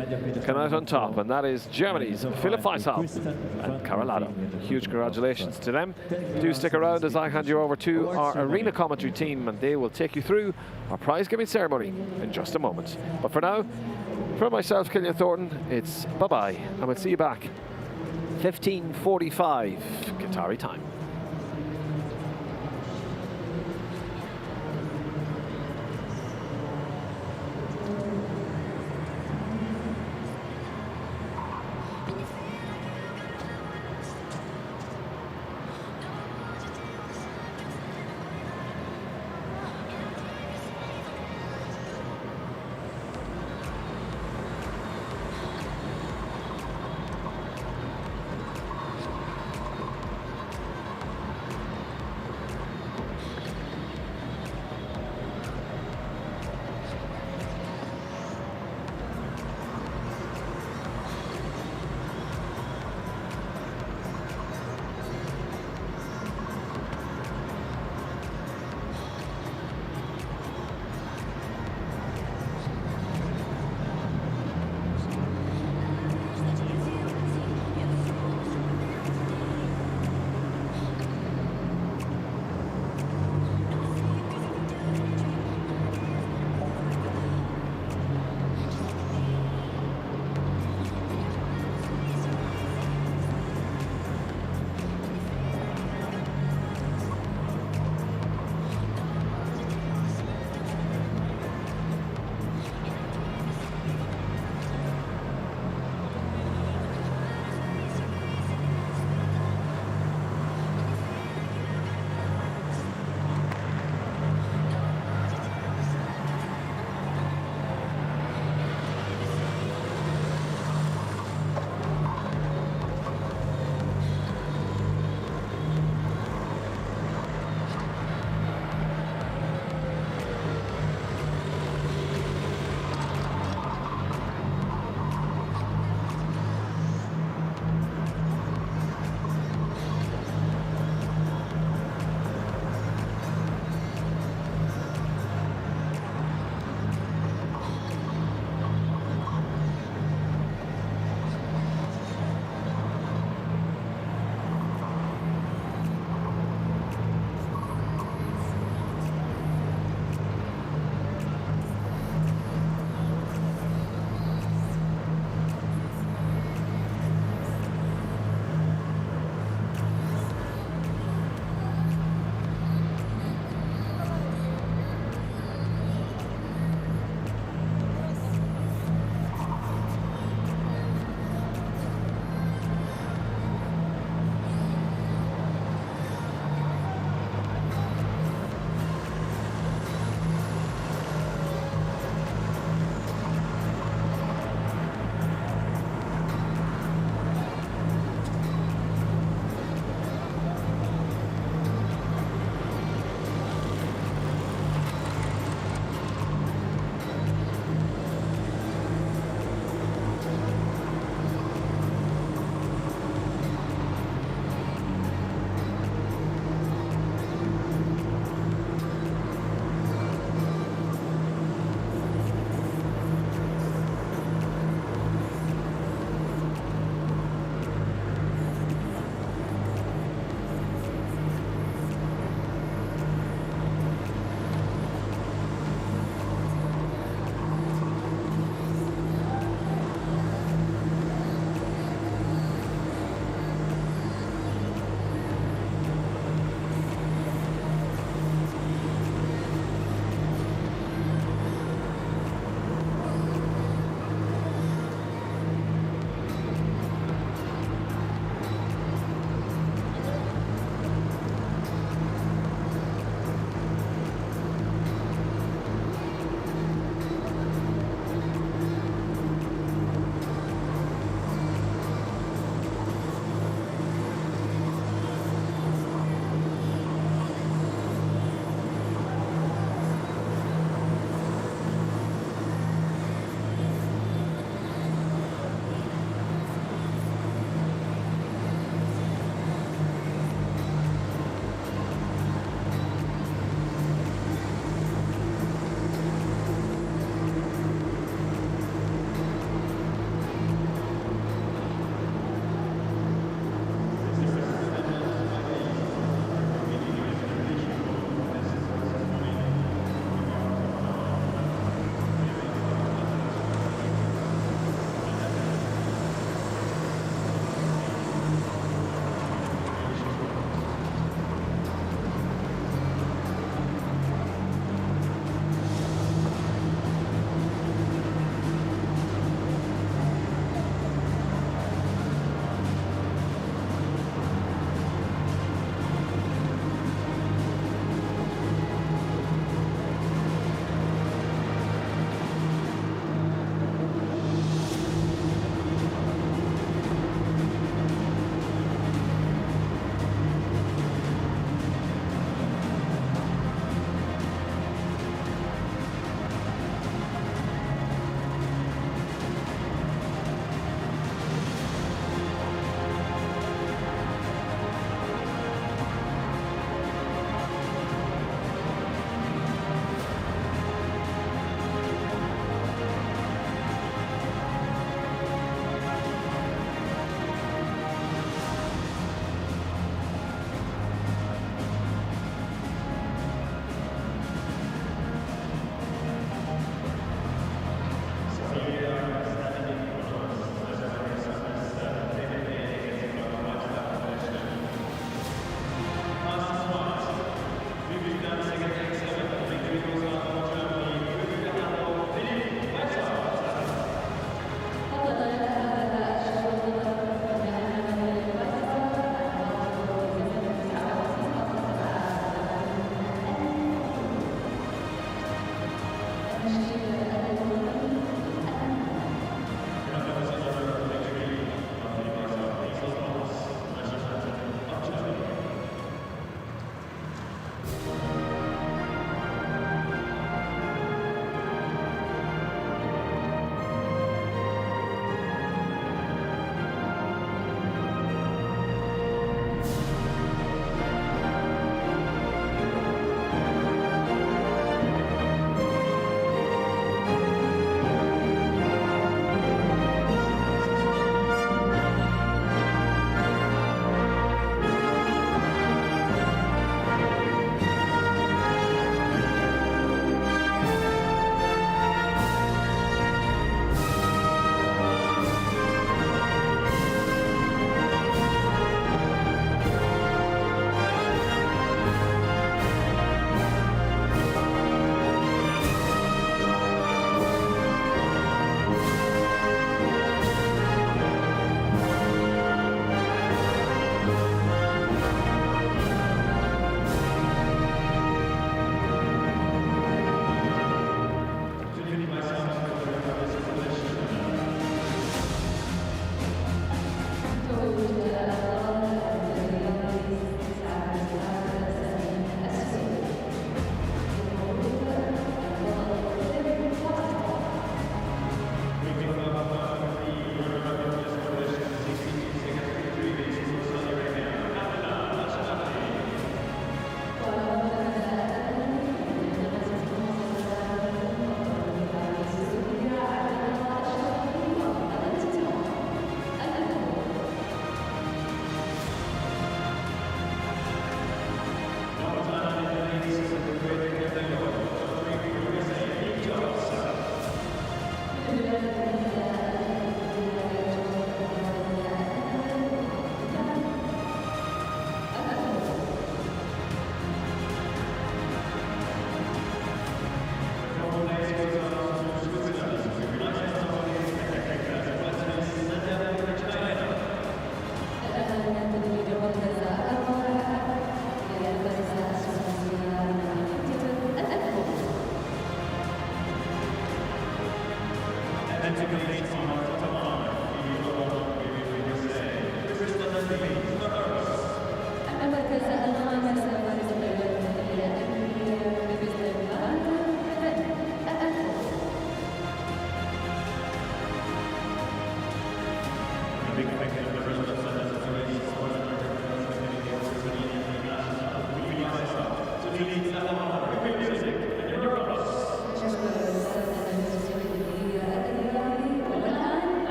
came out on top, and that is Germany's Philip Weishaupt and Carolado. Huge congratulations to them. Do stick around as I hand you over to our arena commentary team, and they will take you through our prize giving ceremony in just a moment. But for now, from myself, Killian Thornton, it's bye-bye, and we'll see you back 15:45 Qatari time. المركز الخامس فارس الدولة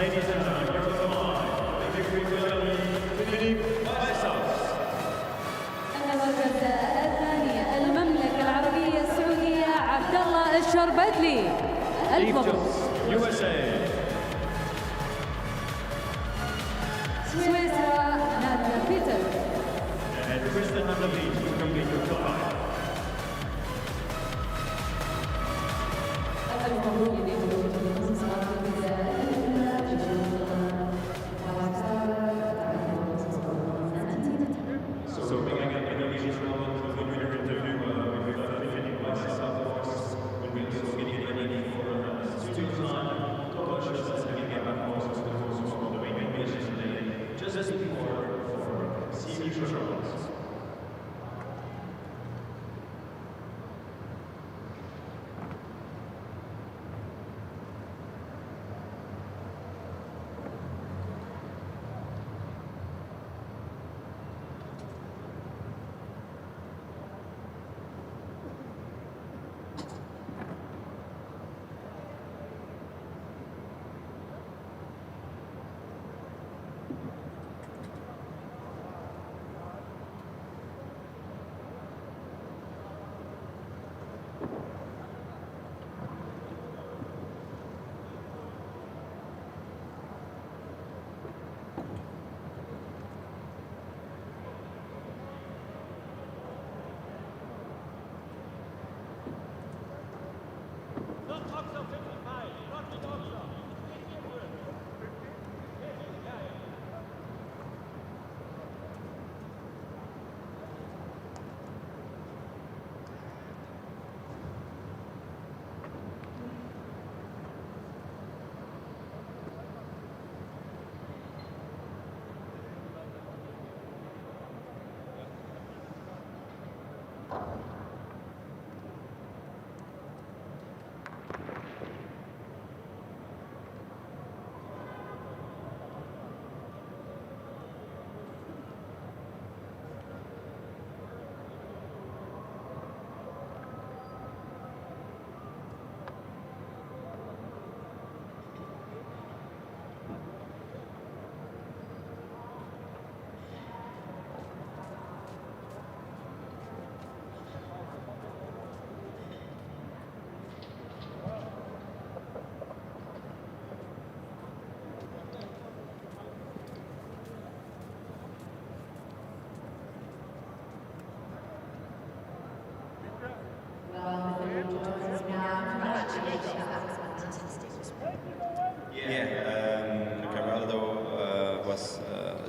Ladies and gentlemen, your command, the victory will be المركز الثاني المملكة العربية السعودية عبد الله الشربتلي. المبروك. USA. سويسرا نادر بيتر. And Kristen and the Beach will complete your top 5. So coming up in the ladies round with the winner interview, we've got defending myself, of course, when we're just getting ready for student time, top coaches that's going to get back also to the course of the main English today, just before senior shows.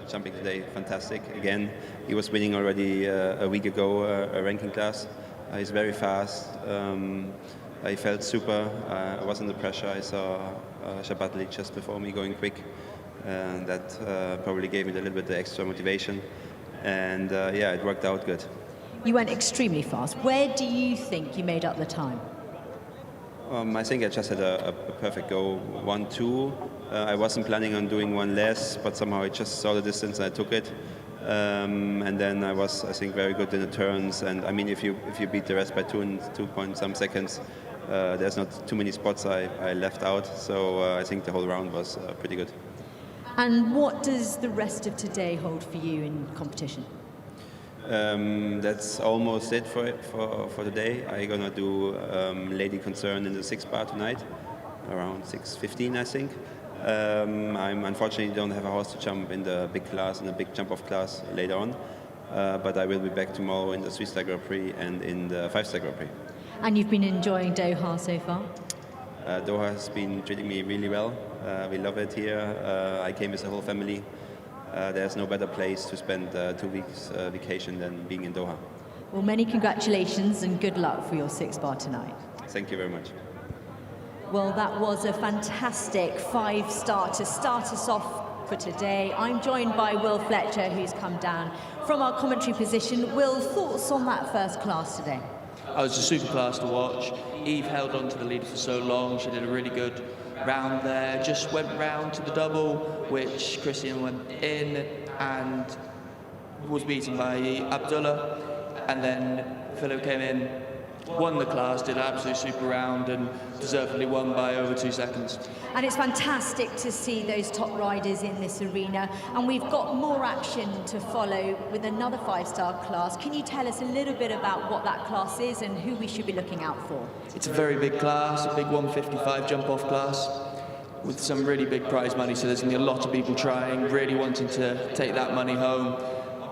Jumping today, fantastic. Again, he was winning already a week ago a ranking class. He's very fast. I felt super. I was under pressure. I saw Shabatli just before me going quick, and that probably gave me a little bit the extra motivation. And yeah, it worked out good. You went extremely fast. Where do you think you made up the time? I think I just had a perfect go, 1-2. I wasn't planning on doing one less, but somehow I just saw the distance and I took it. And then I was, I think, very good in the turns. And I mean, if you beat the rest by 2 point some seconds, there's not too many spots I left out. So I think the whole round was pretty good. And what does the rest of today hold for you in competition? That's almost it for today. I'm gonna do Lady Concern in the 6th bar tonight, around 6:15, I think. I'm unfortunately don't have a horse to jump in the big class, in the big jump-off class later on, but I will be back tomorrow in the 3-star Grand Prix and in the 5-star Grand Prix. And you've been enjoying Doha so far? Doha has been treating me really well. We love it here. I came with the whole family. There's no better place to spend 2 weeks vacation than being in Doha. Well, many congratulations and good luck for your 6-bar tonight. Thank you very much. Well, that was a fantastic 5-star to start us off for today. I'm joined by Will Fletcher, who's come down from our commentary position. Will, thoughts on that first class today? It was a super class to watch. Eve held on to the lead for so long. She did a really good round there. Just went round to the double, which Equestrian went in and was beaten by Abdullah. And then Philip came in, won the class, did an absolute super round and deservedly won by over 2 seconds. And it's fantastic to see those top riders in this arena, and we've got more action to follow with another 5-star class. Can you tell us a little bit about what that class is and who we should be looking out for? It's a very big class, a big 155 jump-off class with some really big prize money, so there's going to be a lot of people trying, really wanting to take that money home.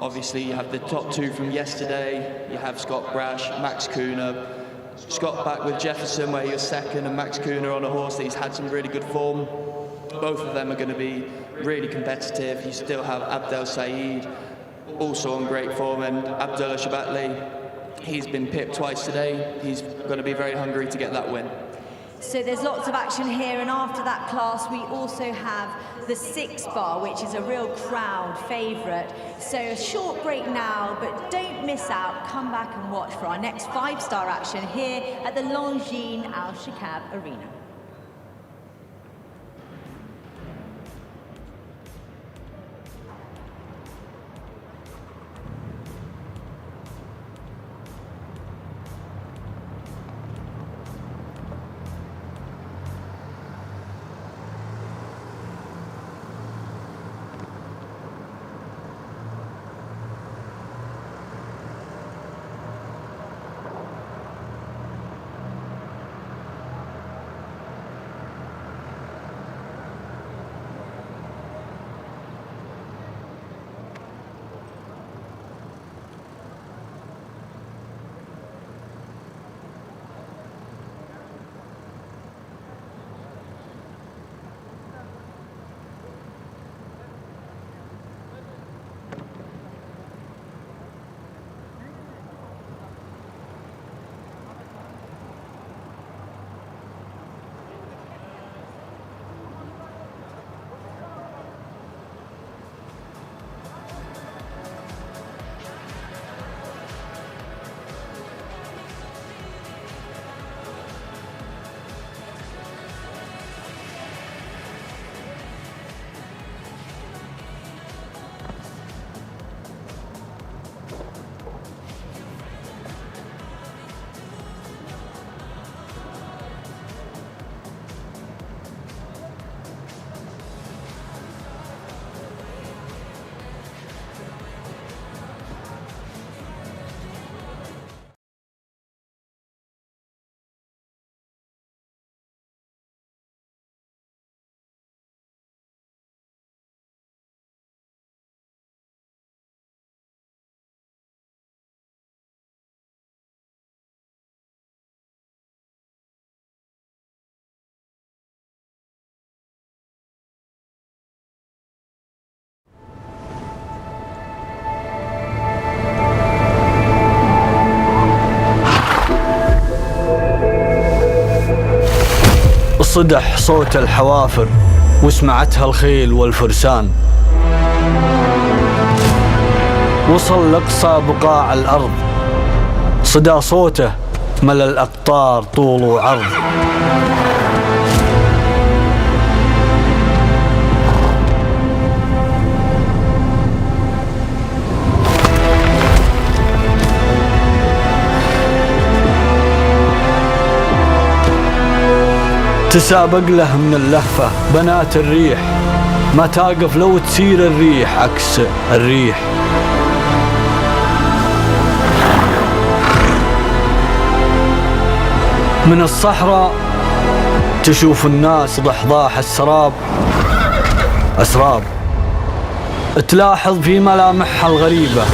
Obviously, you have the top 2 from yesterday. You have Scott Brash, Max Cooner. Scott back with Jefferson, where he was second, and Max Cooner on a horse that he's had some really good form. Both of them are going to be really competitive. You still have Abdel Saeed, also on great form, and Abdullah Shabatli. He's been pipped twice today. He's going to be very hungry to get that win. So there's lots of action here, and after that class we also have the 6-bar, which is a real crowd favourite. So a short break now, but don't miss out. Come back and watch for our next 5-star action here at the Longines Alshaqab Arena. صدح صوت الحوافر وسمعتها الخيل والفرسان، وصل لأقصى بقاع الأرض، صدى صوته ملا الأقطار طول وعرض. تسابق له من اللهفة بنات الريح، ما تقف لو تسير الريح عكس الريح. من الصحراء تشوف الناس ضحضاح السراب أسراب، تلاحظ في ملامحها الغريبة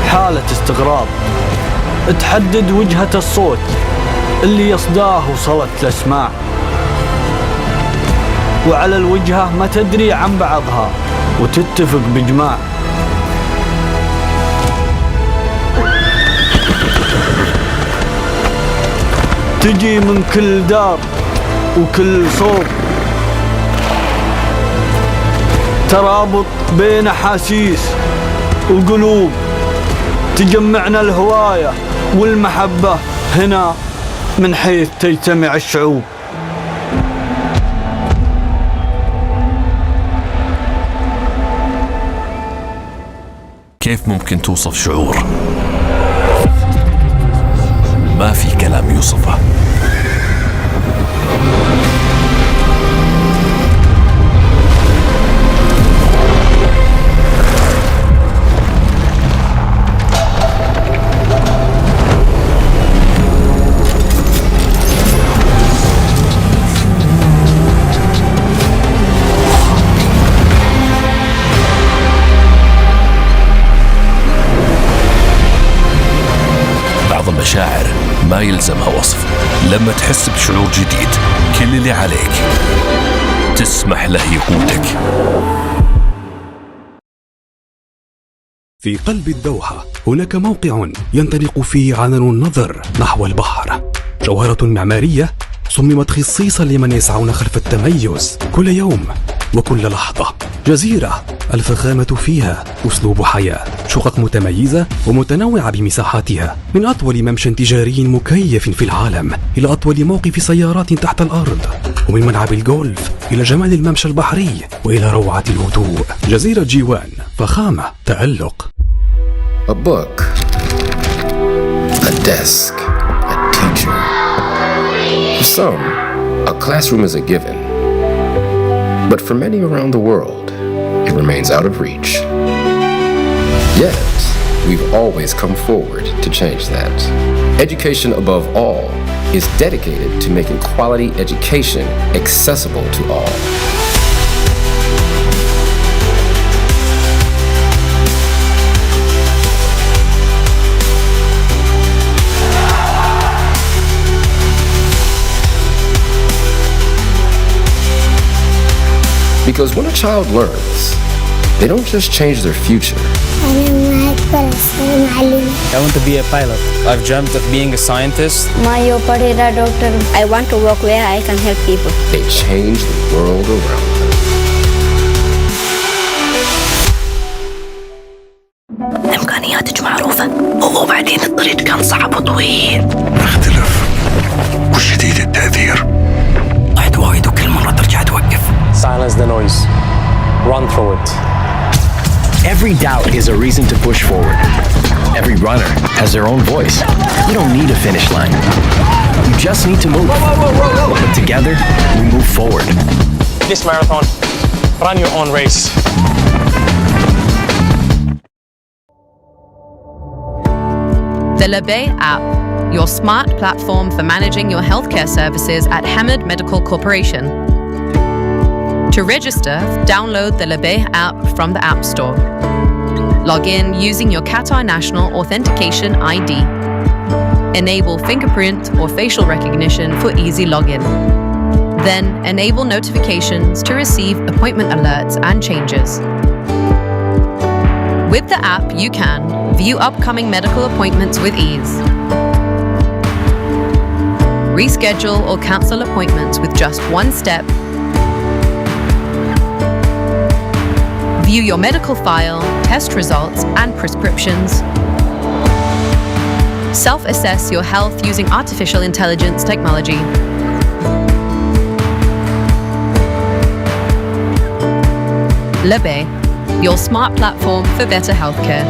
حالة استغراب، تحدد وجهة الصوت اللي يصداه وصلت الأسماع، وعلى الوجهة ما تدري عن بعضها وتتفق بجماع. تجي من كل دار وكل صوب، ترابط بين أحاسيس وقلوب، تجمعنا الهواية والمحبة هنا من حيث تجتمع الشعوب. كيف ممكن توصف شعور؟ ما في كلام يوصفه. مشاعر ما يلزمها وصف. لما تحس بشعور جديد كل اللي عليك تسمح له يقودك. في قلب الدوحة هناك موقع ينطلق فيه عنان النظر نحو البحر، جوهرة معمارية صممت خصيصا لمن يسعون خلف التميز كل يوم وكل لحظة. جزيرة الفخامة فيها أسلوب حياة، شقق متميزة ومتنوعة بمساحاتها، من أطول ممشى تجاري مكيف في العالم إلى أطول موقف سيارات تحت الأرض، ومن ملعب الجولف إلى جمال الممشى البحري وإلى روعة الهدوء. جزيرة جيوان، فخامة، تألق. A book, a desk, a teacher. For some, a classroom is a given. But for many around the world, it remains out of reach. Yet, we've always come forward to change that. Education above all is dedicated to making quality education accessible to all. Because when a child learns, they don't just change their future. I want to be a pilot. I've dreamt of being a scientist. Doctor. I want to work where I can help people. They change the world around them. إمكانياتك معروفة وبعدين الطريق كان صعب وطويل. نختلف والجديد التأثير. طحت وايد وكل مرة ترجع توقف. Silence the noise. Run through it. Every doubt is a reason to push forward. Every runner has their own voice. You don't need a finish line. You just need to move. But together, we move forward. This marathon, run your own race. The LaBay app, your smart platform for managing your healthcare services at HAMAD Medical Corporation. To register, download the LaBay app from the App Store. Log in using your Qatar National Authentication ID. Enable fingerprint or facial recognition for easy login. Then enable notifications to receive appointment alerts and changes. With the app, you can view upcoming medical appointments with ease, reschedule or cancel appointments with just one step, view your medical file, test results and prescriptions, self-assess your health using artificial intelligence technology. LaBay, your smart platform for better healthcare.